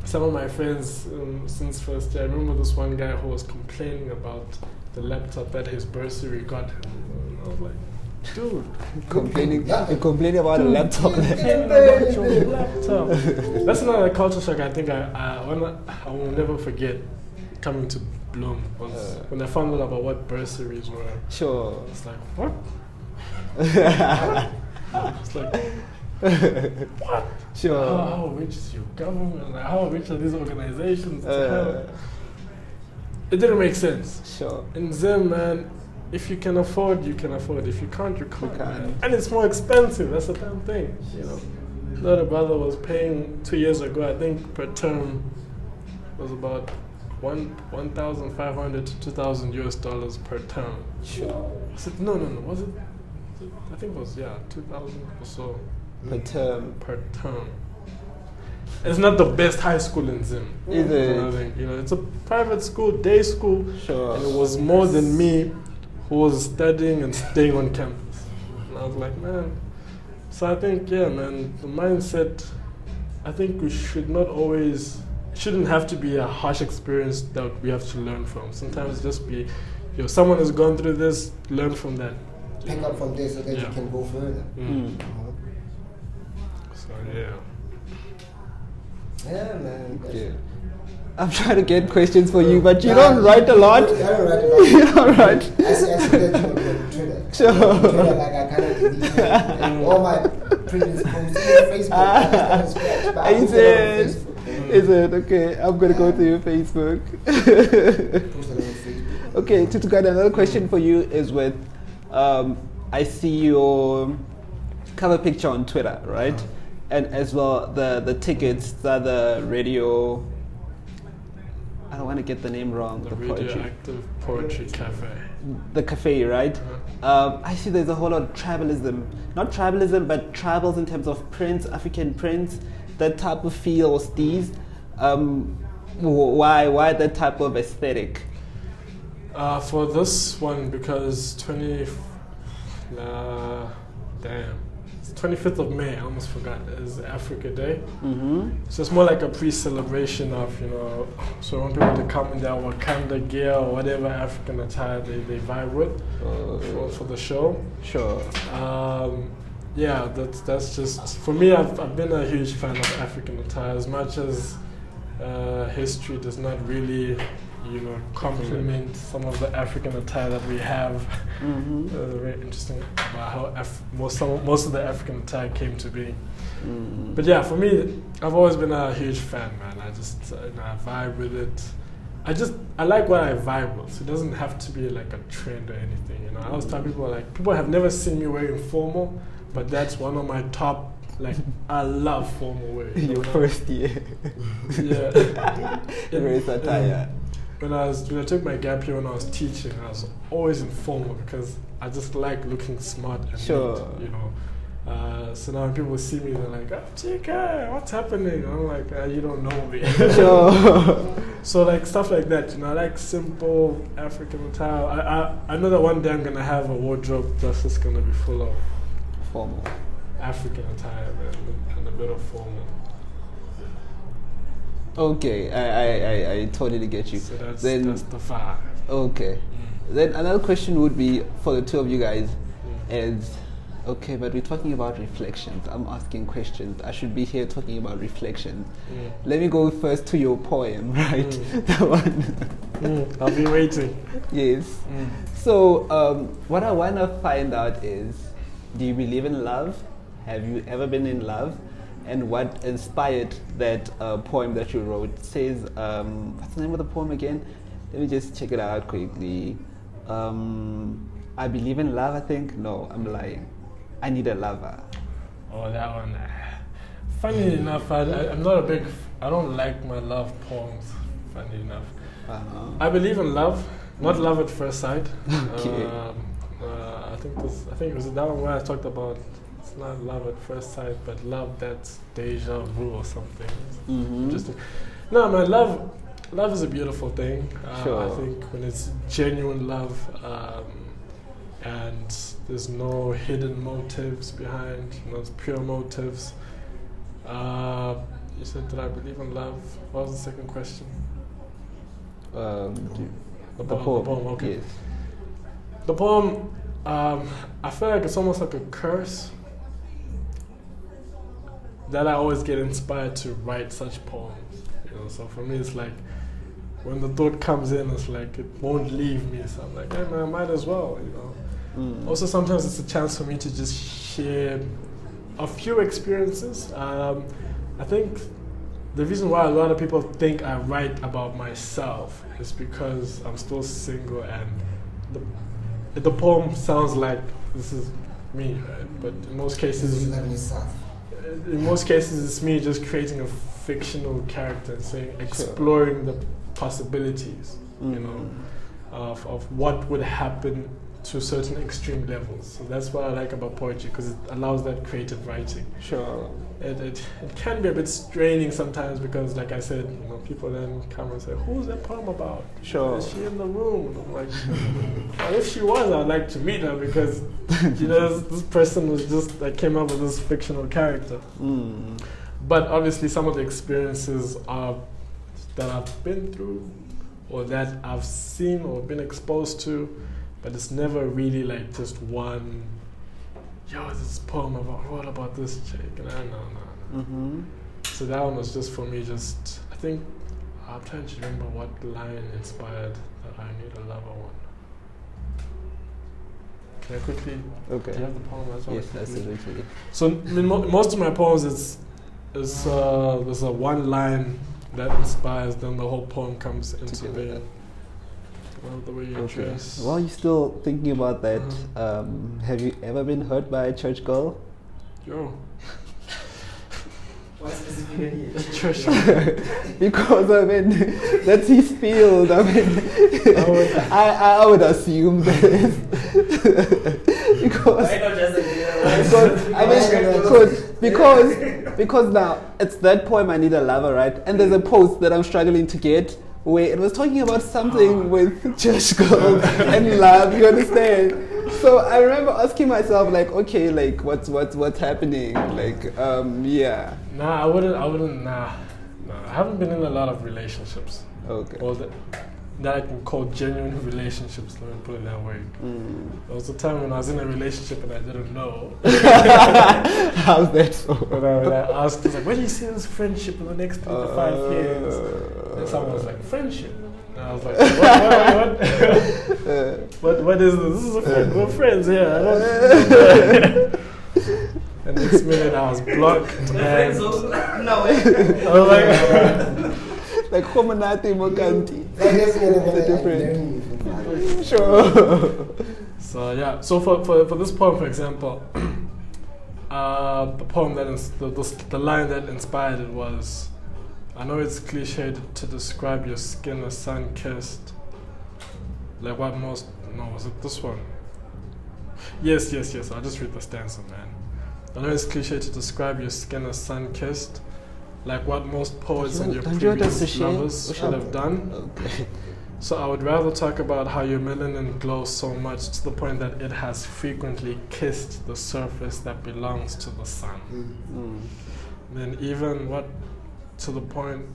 B: some of my friends since first year, I remember this one guy who was complaining about the laptop that his bursary got him. And I was like, dude, complaining
C: about a laptop.
B: Complaining about your laptop. That's another culture shock I think I will never forget coming to Bloom. When I found out about what bursaries were.
C: Sure.
B: It's like, what? It's like, what?
C: Sure.
B: How rich is your government? Like, how rich are these organizations? It didn't make sense.
C: Sure.
B: In Zim, man, if you can afford, you can afford. If you can't, you can't. And it's more expensive. That's the damn thing. You know, little brother was paying 2 years ago. I think per term was about $1,500 to $2,000 per term.
C: Sure.
B: Was it? No. Was it? I think it was 2,000 or so
C: per term.
B: Per term. It's not the best high school in Zim.
C: Is it?
B: You know, it's a private school, day school.
C: Sure.
B: And it was more than me who was studying and staying on campus. And I was like, man. So I think, man, the mindset, I think we should not always, it shouldn't have to be a harsh experience that we have to learn from. Sometimes just be, someone has gone through this, learn from that.
E: Pick up from there so that you can go further.
B: So, yeah.
E: Yeah, man.
C: Okay. I'm trying to get questions for you, but you don't write a lot.
E: I don't write a lot.
C: You don't write.
E: I see that on Twitter.
C: Sure.
E: Twitter, like I kind of delete all my previous posts. Facebook.
C: Is it? Okay, I'm going to go to your Facebook. Okay, Tutukada, another question for you is with, I see your cover picture on Twitter, right? And as well, the tickets, the radio, I don't want to get the name wrong.
B: The Radioactive Poetry Cafe.
C: The cafe, right? I see there's a whole lot of tribalism. Not tribalism, but tribals in terms of prints, African prints, that type of feel or steez. Why that type of aesthetic?
B: For this one, because 25th of May, I almost forgot, is Africa Day. So it's more like a pre-celebration of, so I want people to come in their Wakanda gear or whatever African attire they vibe with for the show.
C: Sure.
B: That's just, for me, I've been a huge fan of African attire, as much as history does not really complement some of the African attire that we have. Very interesting about how most of the African attire came to be. But yeah, for me, I've always been a huge fan, man. I just I vibe with it. I like what I vibe with. So it doesn't have to be like a trend or anything. I always tell people, people have never seen me wearing formal, but that's one of my top. I love formal wear.
C: Your first year.
B: Yeah.
C: Race attire.
B: When I took my gap year when I was teaching, I was always informal because I just like looking smart and
C: sure.
B: neat, So now when people see me, they're like, "Oh, Chika, what's happening?" I'm like, "You don't know me."
C: Sure.
B: So like stuff like that, you know, I like simple African attire. I know that one day I'm gonna have a wardrobe that's just gonna be full of
C: Formal.
B: African attire and a bit of formal.
C: Okay, I totally get you.
B: So that's
C: then
B: the vibe.
C: okay. Then another question would be for the two of you guys is, okay, but we're talking about reflections. I'm asking questions. I should be here talking about reflections. Let me go first to your poem, right? The one.
B: I'll be waiting.
C: Yes. So what I want to find out is, do you believe in love? Have you ever been in love? And what inspired that poem that you wrote? It says, what's the name of the poem again? Let me just check it out quickly. I believe in love, I think. No, I'm lying. I need a lover.
B: Oh, that one. Funny enough, I'm not a big. I don't like my love poems. Funny enough, I believe in love, not love at first sight.
C: Okay.
B: I think it was that one where I talked about it's not love at first sight, but love that's deja vu or something. Interesting. No, man, love is a beautiful thing.
C: Sure.
B: I think when it's genuine love, and there's no hidden motives behind, it's pure motives. You said, did I believe in love? What was the second question?
C: The
B: poem,
C: poem,
B: okay.
C: Yes.
B: The poem, I feel like it's almost like a curse that I always get inspired to write such poems. So for me, it's like when the thought comes in, it's like it won't leave me. So I'm like, hey man, I might as well, Also, sometimes it's a chance for me to just share a few experiences. I think the reason why a lot of people think I write about myself is because I'm still single, and the poem sounds like this is me, right? But in most cases, it's me just creating a fictional character and saying, exploring the possibilities, of what would happen to certain extreme levels. So that's what I like about poetry, because it allows that creative writing.
C: Sure.
B: It can be a bit straining sometimes because, like I said, people then come and say, "Who's that poem about?
C: Sure.
B: Is she in the room?" And I'm like, well, if she was, I'd like to meet her because, this person was just that came up with this fictional character. But obviously, some of the experiences that I've been through, or that I've seen or been exposed to, but it's never really like just one. Yo, this poem what about this chick? No. So that one was just for me. I think I'm trying to remember what line inspired that I need a lover one. Can I quickly?
C: Okay.
B: Do you have the poem as well?
C: Yes, absolutely.
B: So most of my poems is there's a one line that inspires, then the whole poem comes into being. Well, the way you dress.
C: While you're still thinking about that, have you ever been hurt by a church girl?
B: Yo.
D: What specifically?
B: Church.
C: Because that's his field. I would assume that. Because now it's that poem I Need a Lover, right? And there's a post that I'm struggling to get where it was talking about something with church girls and love, you understand? So I remember asking myself, like, okay, like what's happening? Like, yeah.
B: Nah, I wouldn't. Nah, I haven't been in a lot of relationships.
C: Okay.
B: Or that I can call genuine relationships. Let me put it that way. There was a time when I was in a relationship and I didn't know.
C: How's that so?
B: When I asked, like, where do you see this friendship in the next 3 to 5 years? And someone was like, friendship. And I was like, what? What is this? This is a friend. We're friends here. I don't. And next minute I was blocked. And
D: No way.
B: I was like,
C: like Homonati Mokanti.
E: Different.
C: Sure.
B: So yeah. So for this poem, for example, the poem the line that inspired it was, I know it's cliched to describe your skin as sun-kissed. Like what most... No, was it this one? Yes. I'll just read the stanza, man. I know it's cliche to describe your skin as sun-kissed, like what most poets and your
C: Don't you want us to
B: previous
C: share?
B: lovers should have done.
C: Okay.
B: So I would rather talk about how your melanin glows so much to the point that it has frequently kissed the surface that belongs to the sun. Then even to the point,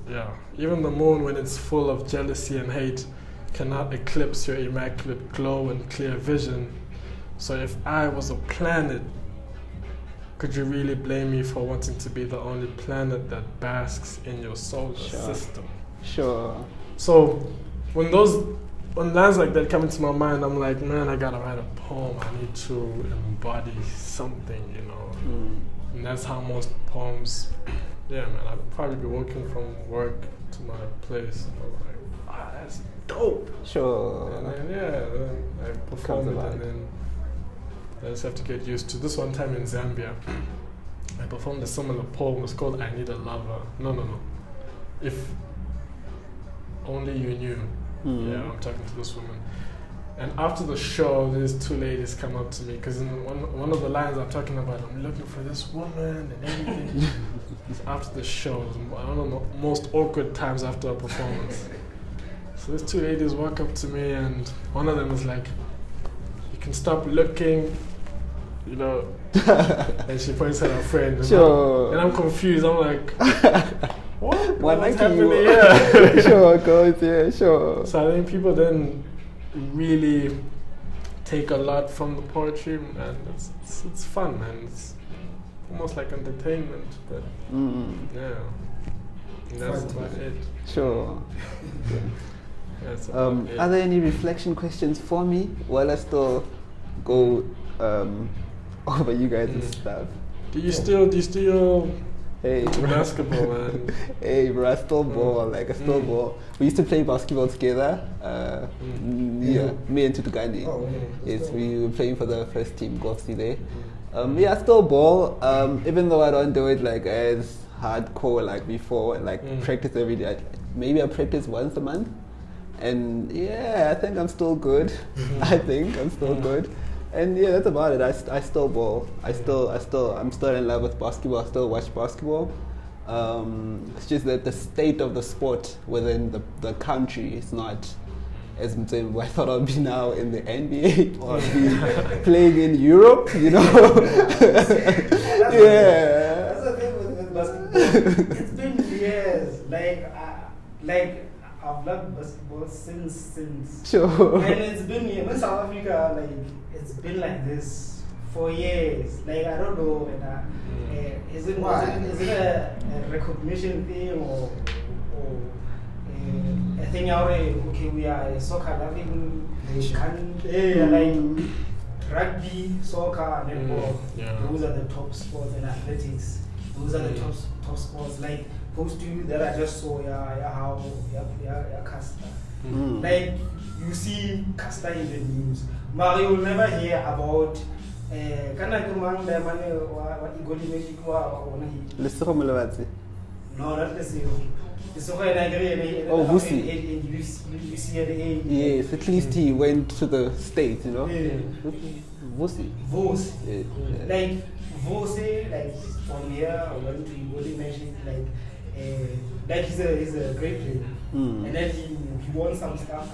B: even the moon, when it's full of jealousy and hate, cannot eclipse your immaculate glow and clear vision. So if I was a planet, could you really blame me for wanting to be the only planet that basks in your solar system?
C: Sure.
B: So when lines like that come into my mind, I'm like, man, I gotta write a poem. I need to embody something, you know. And that's how most poems, man, I'd probably be walking from work to my place, and I'm like, that's dope.
C: Sure.
B: And then, then I performed it, and then I just have to get used to. This one time in Zambia, I performed a similar poem. It's called I Need a Lover. No. If only you knew. Yeah, I'm talking to this woman. And after the show, these two ladies come up to me, because in one of the lines I'm talking about, I'm looking for this woman and everything. It's after the show, one of the most awkward times after a performance. So these two ladies walk up to me, and one of them is like, you can stop looking, you know. And she points at her friend. And I'm confused. I'm like, what's happening here?
C: Sure, guys, yeah, sure.
B: So I think people then really take a lot from the poetry, and it's fun, man. It's almost like entertainment, but and that's about it.
C: Sure.
B: That's about it.
C: Are there any reflection questions for me while I still go over you guys' stuff?
B: Do you still
C: Hey,
B: into basketball, man?
C: Hey, bro, I still ball. Like, I still ball. We used to play basketball together. Yeah, me and Tutukani. Yes, we were playing for the first team, Gofsi there. I still ball. Even though I don't do it like as hardcore like before, like practice every day. Maybe I practice once a month. And I think I'm still good. I think I'm still good. And that's about it. I still ball. I'm still in love with basketball. I still watch basketball. It's just that the state of the sport within the country is not as I thought I'd be now in the NBA or be playing in Europe, you know.
D: That's the thing with basketball. It's been years. Like I've loved basketball since.
C: Sure.
D: And it's been in South Africa, like it's been like this for years. Like I don't know, is it a recognition thing or a thing out okay, we are a soccer loving nation, like rugby, soccer, netball. Those are the top sports, and athletics. Those are the top sports. Like those two that I just saw, how Casta. Like you see Casta in the news, but you will never hear about. No, not the same.
C: Oh, Vusi. Yes, at least he went to the States, you know. Vusi.
D: Like Vusi, like from here, I went to Igoli mentioned like he's a great player, and then he won some stuff.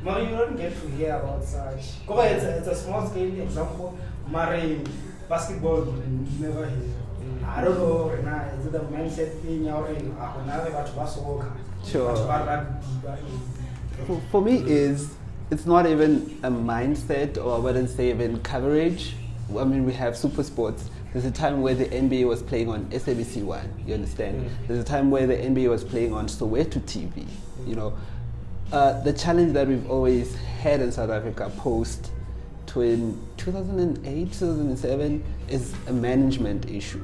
D: But you don't get to hear about such. It's a small scale example. Mari basketball, you never hear. I don't know, is it a mindset thing or
C: Sure. For me, it's not even a mindset, or I wouldn't say even coverage. I mean, we have super sports. There's a time where the NBA was playing on SABC1, you understand? There's a time where the NBA was playing on Soweto TV, you know. The challenge that we've always had in South Africa post 2008, 2007 is a management issue.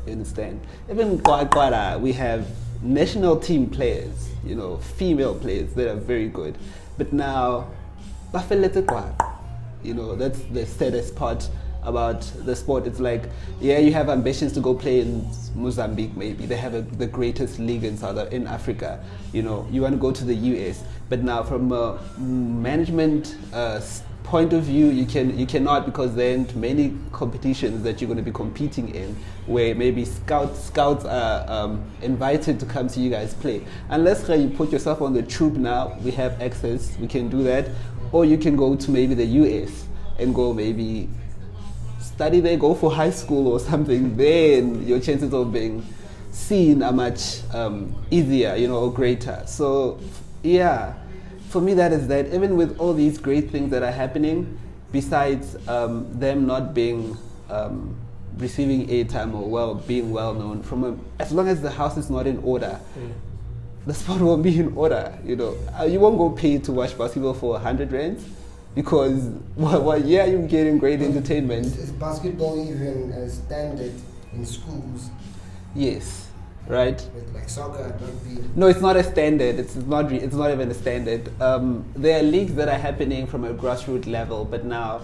C: You understand? Even Kwara, we have national team players, you know, female players that are very good. But now, you know, that's the saddest part about the sport. It's like, you have ambitions to go play in Mozambique maybe. They have the greatest league in Africa. You know, you want to go to the US. But now from a management point of view, you cannot, because there aren't many competitions that you're going to be competing in where maybe scouts are invited to come see you guys play. Unless you put yourself on the tube now, we have access, we can do that. Or you can go to maybe the US and go maybe study there, go for high school or something. Then your chances of being seen are much easier, or greater. So yeah, for me that is that. Even with all these great things that are happening, besides them not being receiving airtime or being well known, as long as the house is not in order, the sport won't be in order. You won't go pay to watch basketball for 100 rands, because you're getting great entertainment.
E: Is basketball even a standard in schools?
C: Yes, right.
E: With like soccer, rugby.
C: No, it's not a standard. It's not even a standard. There are leagues that are happening from a grassroots level, but now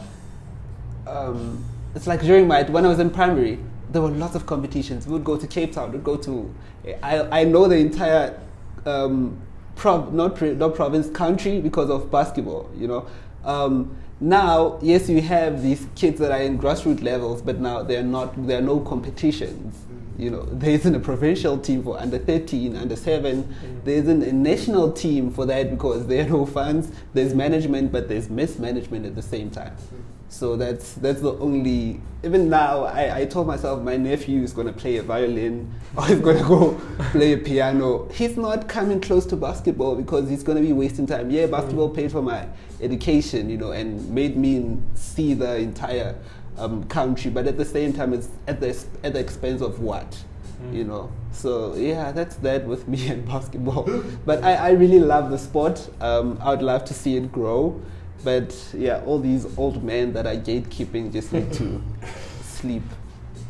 C: it's like during when I was in primary, there were lots of competitions. We would go to Cape Town. We'd go to I know the entire not province, country, because of basketball. Now, yes, you have these kids that are in grassroots levels, but now there are no competitions. There isn't a provincial team for under 13, under 7. There isn't a national team for that, because there are no funds. There's management, but there's mismanagement at the same time. So that's the only. Even now, I told myself my nephew is going to play a violin or he's going to go play a piano. He's not coming close to basketball, because he's going to be wasting time. Yeah, basketball paid for my education, and made me see the entire country, but at the same time, it's at the expense of what, So yeah, that's that with me and basketball. But I really love the sport. I would love to see it grow. But yeah, all these old men that are gatekeeping just need to sleep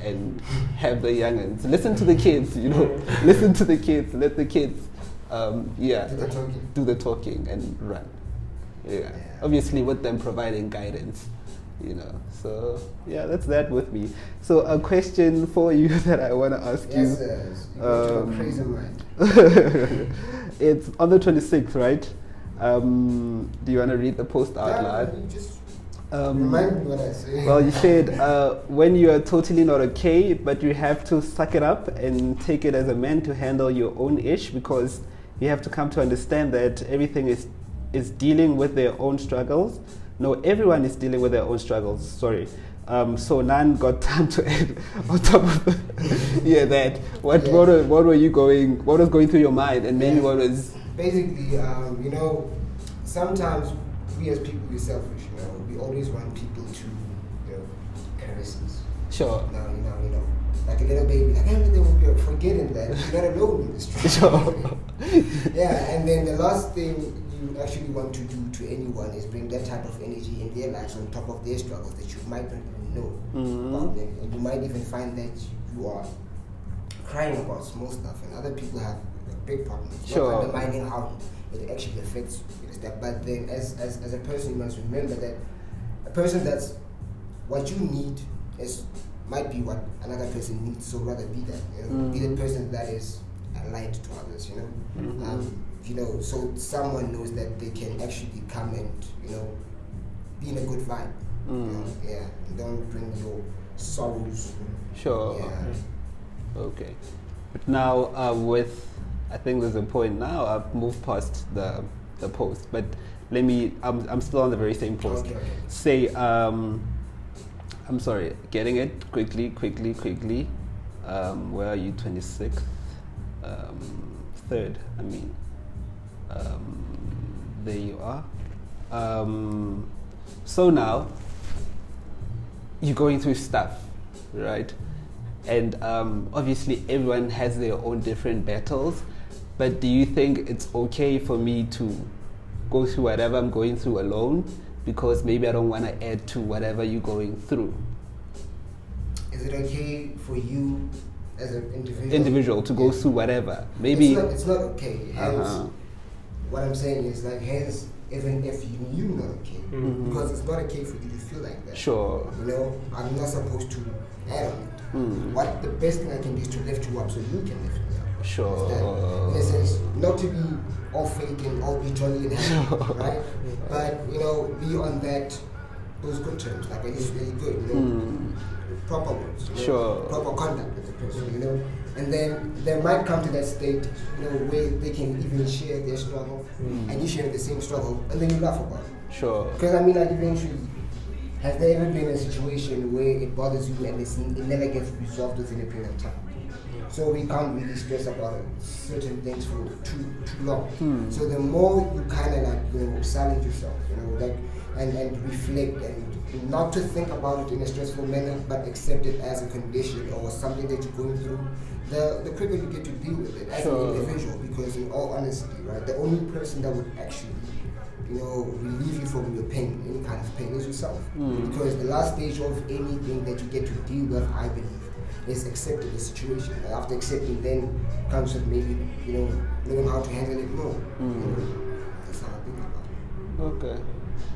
C: and have the youngins. Listen to the kids, Listen to the kids. Let the kids, do the talking and run. Yeah. Obviously, with them providing guidance, So yeah, that's that with me. So a question for you that I want to ask you.
E: Yes, crazy mind.
C: It's on the 26th, right? Do you want to read the post out loud?
E: Just remind me what I say.
C: Well, you said when you are totally not okay, but you have to suck it up and take it as a man to handle your own ish, because you have to come to understand that everything is dealing with their own struggles. No, everyone is dealing with their own struggles. Sorry. So none got time to add on top of that. What was going through your mind, and maybe what was
E: basically, sometimes we as people, we're selfish, we always want people to, caress us.
C: Sure.
E: Now, like a little baby, like everything will be forgetting that you're not alone in this street.
C: Sure.
E: Yeah, and then the last thing you actually want to do to anyone is bring that type of energy in their lives on top of their struggles that you might not even know about them. And you might even find that you are crying about small stuff, and other people have big problems.
C: Sure.
E: Not undermining how it actually affects you. But then as a person, you must remember that a person that's what you need might be what another person needs. So rather be that, be the person that is a light to others, so someone knows that they can actually come and, be in a good vibe. Yeah, and don't bring your sorrows.
C: Sure.
E: Yeah.
C: Okay. But now I think there's a point now. I've moved past the post, but I'm still on the very same post.
E: Okay.
C: Say, I'm sorry, getting it quickly. Where are you? 26th, 3rd. There you are. So now you're going through stuff, right? And obviously everyone has their own different battles, but do you think it's okay for me to go through whatever I'm going through alone, because maybe I don't want to add to whatever you're going through?
E: Is it okay for you as an
C: individual to go through whatever? Maybe
E: it's not okay. Hence, what I'm saying is even if you're not okay, because it's not okay for you to feel like that.
C: Sure.
E: I'm not supposed to add on it. What the best thing I can do is to lift you up so you can lift me up.
C: Sure.
E: In a sense, not to be all fake and all be jolly and happy, right? But be on that those good terms, like at least really good, you know, proper words, you know, proper contact with the person, you know. And then they might come to that state, you know, where they can even share their struggle, and you share the same struggle, and then you laugh about it.
C: Sure.
E: Because I mean, like eventually, has there ever been a situation where it bothers you and it never gets resolved within a period of time? So we can't really stress about certain things for too long. So the more you kind of like, you know, silence yourself, you know, like and reflect and not to think about it in a stressful manner, but accept it as a condition or something that you're going through, the quicker you get to deal with it as an individual. Because in all honesty, right, the only person that would actually, you know, relieve you from your pain, any kind of pain, is yourself. Because the last stage of anything that you get to deal with, I believe, is accepting the situation. And after accepting, then comes with maybe, you know, knowing how to handle it more. You know? That's how I think about it.
C: Okay,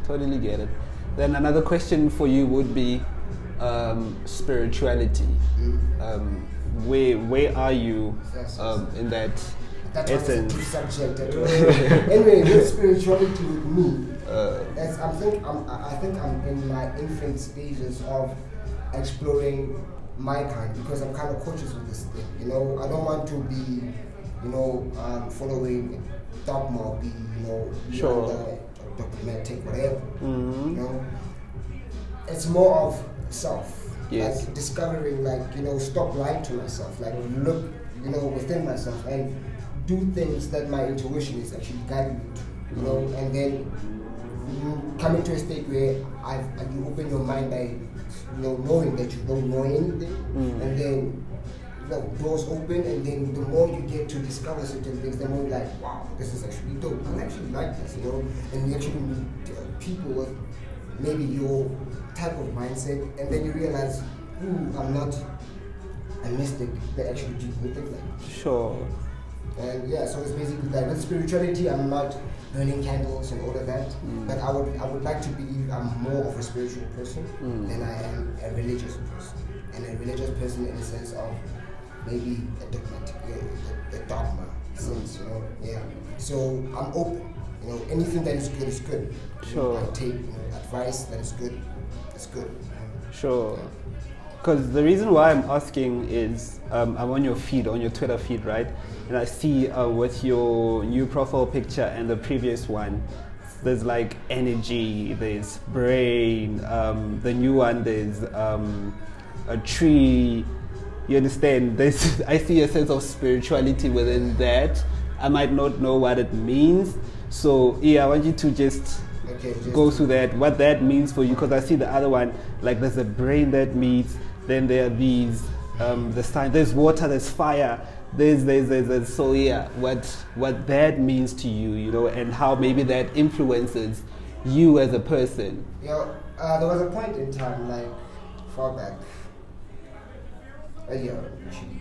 C: totally get it. Then another question for you would be spirituality. Where are you in that essence?
E: Anyway, with spirituality with me, I think I'm in my infant stages of exploring my kind, because I'm kind of conscious of this thing. You know, I don't want to be, you know, following dogma or be, you know, dogmatic, whatever. You know, it's more of self.
C: Yes.
E: Like discovering, like, you know, stop lying to myself, like look, you know, within myself and do things that my intuition is actually guiding me to, you know, and then you come into a state where you open your mind by, you know, knowing that you don't know anything, and then, you know, doors open, and then the more you get to discover certain things, the more you're like, wow, this is actually dope. I actually like this, you know, and you actually meet people with maybe your type of mindset, and then you realize, I'm not a mystic that actually do things like that.
C: Sure.
E: And yeah, so it's basically that. With spirituality, I'm not burning candles and all of that, but I would like to believe I'm more of a spiritual person than I am a religious person. And a religious person in the sense of maybe a dogmatic, a dogma sense, you know. Yeah. So I'm open. You know, anything that is good is good.
C: Sure.
E: I take, you know, advice that is good. It's good.
C: Sure. Because the reason why I'm asking is I'm on your feed, on your Twitter feed, right? And I see with your new profile picture and the previous one, there's like energy, there's brain, the new one, there's a tree. You understand? I see a sense of spirituality within that. I might not know what it means. So yeah, I want you to just go through that, what that means for you, because I see the other one, like there's a brain that meets, then there are these, the sign, there's water, there's fire, there's so yeah, what that means to you, you know, and how maybe that influences you as a person.
E: You know, there was a point in time, like far back, a year, actually,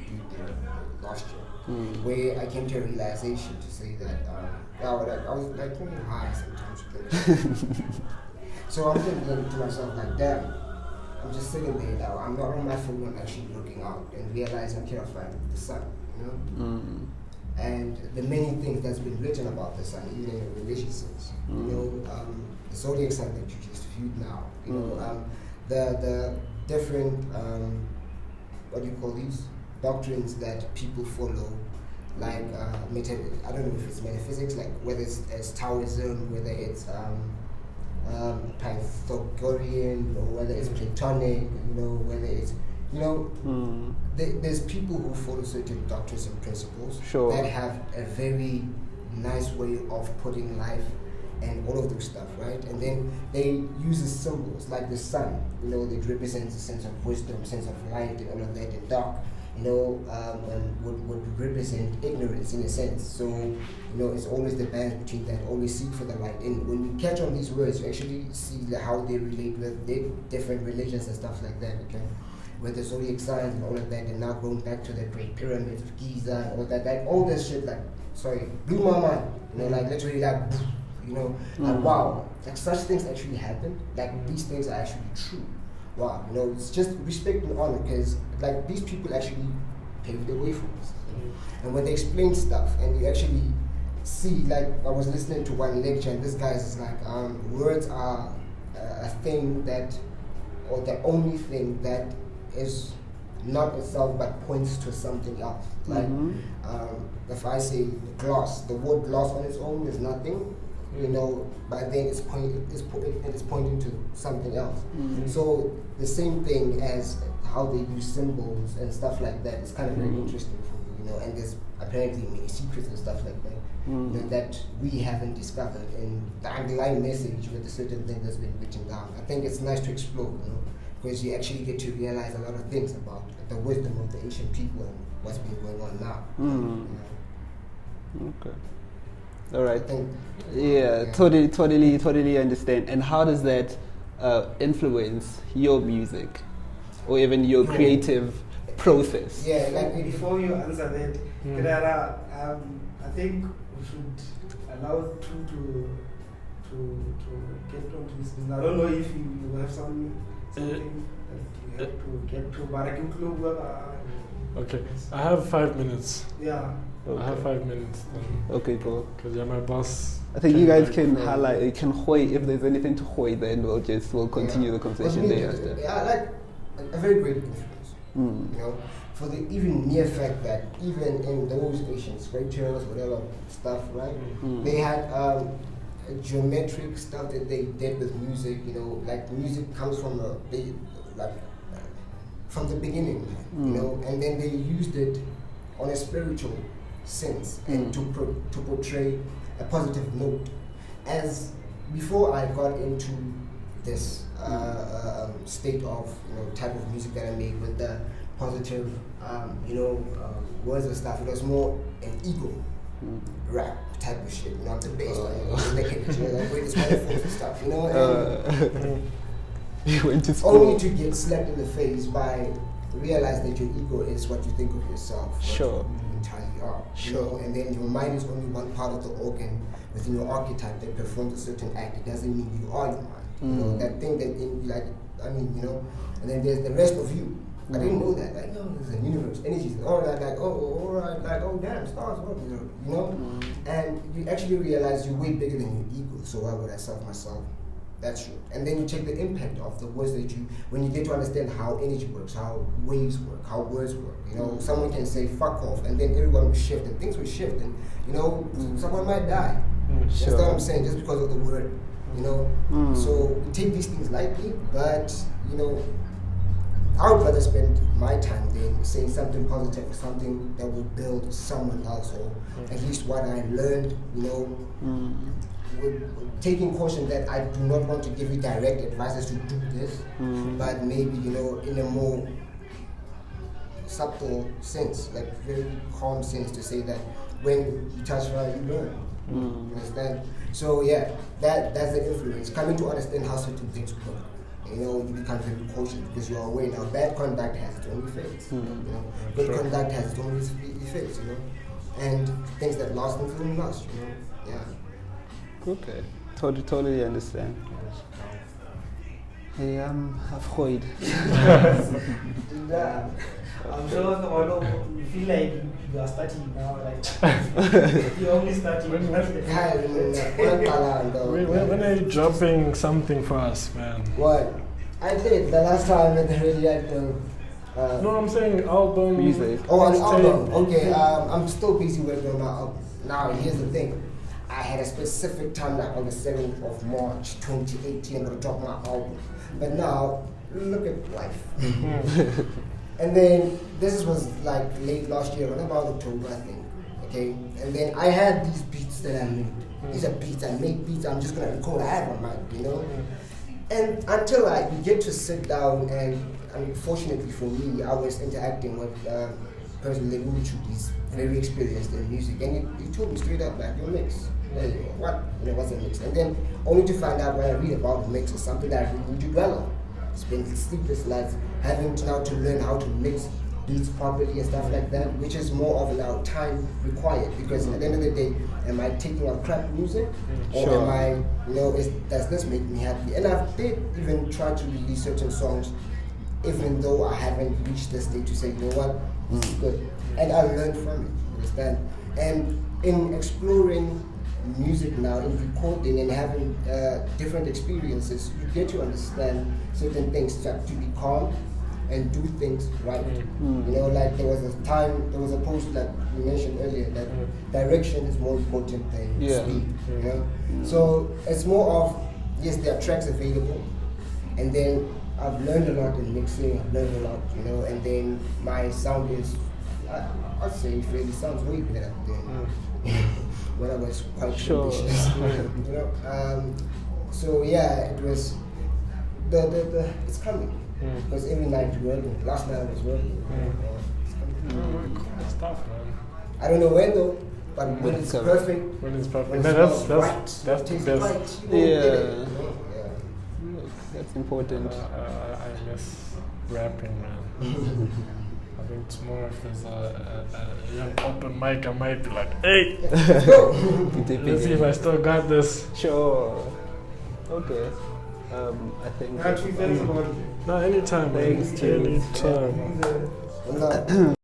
E: last year, where I came to a realization to say that I was like really high sometimes. So I'm thinking to myself like, damn, I'm just sitting there now. I'm not on my phone, I'm actually looking out and realizing I'm terrified of the sun, you know? And the many things that's been written about the sun, even in a religious sense. You know, the zodiac sign that you just viewed now, you know, the different, what do you call these? Doctrines that people follow, like I don't know if it's metaphysics, like whether it's Taoism, whether it's Pythagorean, or whether it's Platonic, you know, whether it's, you know, there's people who follow certain doctrines and principles that have a very nice way of putting life and all of those stuff, right? And then they use the symbols like the sun, you know, that represents a sense of wisdom, sense of light, and all of that, and dark, you know, would represent ignorance in a sense. So, you know, it's always the balance between that, always seek for the light. And when you catch on these words, you actually see how they relate with different religions and stuff like that, okay? With the zodiac signs and all of that, and now going back to the Great Pyramids of Giza and all that, like all this shit, like, blew my mind, you know, like literally like, you know, like wow, like such things actually happen, like these things are actually true. Wow, you know, it's just respect and honor, because like these people actually paved the way for us. And when they explain stuff and you actually see, like I was listening to one lecture and this guy is like, words are a thing that, or the only thing that is not itself but points to something else. Like if I say gloss, the word gloss on its own is nothing, you know, but then it's pointing to something else. So the same thing as how they use symbols and stuff like that is kind of very interesting for me, you know, and there's apparently many secrets and stuff like that, you know, that we haven't discovered, and the underlying message with a certain thing that's been written down. I think it's nice to explore, you know, because you actually get to realize a lot of things about the wisdom of the ancient people and what's been going on now. You know?
C: Okay. All right. Yeah, totally understand. And how does that influence your music or even your creative process?
E: Yeah, like
D: before you answer that, Kirara, I think we should allow to get onto this business. I don't know if you have something that you have to get to, but I can clue
B: okay, I have 5 minutes.
D: Yeah.
B: I have 5 minutes.
C: Okay, cool.
B: Because you're my boss.
C: I think you guys can highlight, you can hoy if there's anything to hoy, then we'll continue the conversation there after.
E: Yeah, like a very great influence. You know, for the even mere fact that even in those ancient scriptures, whatever stuff, right? They had geometric stuff that they did with music. You know, like music comes from from the beginning, you know, and then they used it on a spiritual sense and to portray a positive note. As before I got into this state of, you know, type of music that I made with the positive, you know, words and stuff, it was more an ego rap type of shit, not the bass line, the hit, you know, like greatest metaphors and stuff, you know. And
C: you went to school.
E: Only to get slapped in the face by realize that your ego is what you think of yourself.
C: Sure.
E: What you entirely are.
C: Sure.
E: You know? And then your mind is only one part of the organ within your archetype that performs a certain act. It doesn't mean you are your mind. You know, that thing that you know, and then there's the rest of you. I didn't know that. Like, no, there's a universe, energy, all that, like, all right, like, oh damn, stars, you know? And you actually realize you're way bigger than your ego, so why would I self myself? That's true. And then you check the impact of the words that when you get to understand how energy works, how waves work, how words work. You know, someone can say fuck off, and then everyone will shift, and things will shift, and you know, someone might die. That's what I'm saying, just because of the word. You know, so we take these things lightly, but you know, I would rather spend my time than saying something positive, something that will build someone else, or at least what I learned. You know. With taking caution that I do not want to give you direct advice as to do this, but maybe, you know, in a more subtle sense, like very calm sense, to say that when you touch fire, you learn. You understand? So yeah, that's the influence. Coming to understand how certain things work. You know, you become very cautious because you are aware now. Bad conduct has its own effects. You know, good conduct has its own effects. You know, and things that last and will last. You know, yeah.
C: Okay, totally understand. Hey, I've heard.
D: I'm sure you feel like you are starting now, like you're only starting.
B: When are you dropping something for us, man?
E: What? I did the last time at the radio.
B: No, I'm saying album.
C: Music.
E: Oh, an album. Okay, I'm still busy working on my album. Now, here's the thing. I had a specific time, like on the 7th of March 2018, I'm going to drop my album. But now, look at life. And then, this was like late last year, around about October, I think. Okay? And then I had these beats that I made. These are beats, I make beats, I'm just going to record, I have on mic, you know? And until you get to sit down, and I mean, fortunately for me, I was interacting with person Leguchu, he's very experienced in music, and he told me straight up, like, your mix. What? You know, what's a mix? And then only to find out when I read about the mix is something that I really do well on. Spend sleepless nights having now to learn how to mix beats properly and stuff like that, which is more of now time required, because at the end of the day, am I taking out crap music, or am I, you know, does this make me happy? And I did even try to release certain songs, even though I haven't reached the stage to say, you know what, this is good, and I learned from it. Understand? And in exploring music now, in recording and having different experiences, you get to understand certain things, to be calm and do things right. You know, like there was a post like you mentioned earlier that direction is more important than speed. You know, so it's more of, yes, there are tracks available, and then I've learned a lot in mixing. I've learned a lot, you know, and then my sound is, I'd say, it really sounds way better than when I was quite ambitious. You know, so yeah, it was it's coming. Because every night you're working. Last night I was working.
B: Cool stuff, man.
E: I don't know when though, but when it's perfect.
B: When it's perfect.
E: When
B: No,
E: it's
B: that's the best.
E: right, you won't get it, you know?
C: That's important.
B: I miss rapping, man. I think tomorrow if there's a young open mic, I might be like, hey,
E: Let's go.
B: let's see if I still got this.
C: Sure. Okay. I think.
B: No, anytime, man.
C: Thanks, James.
B: Anytime.
E: Well,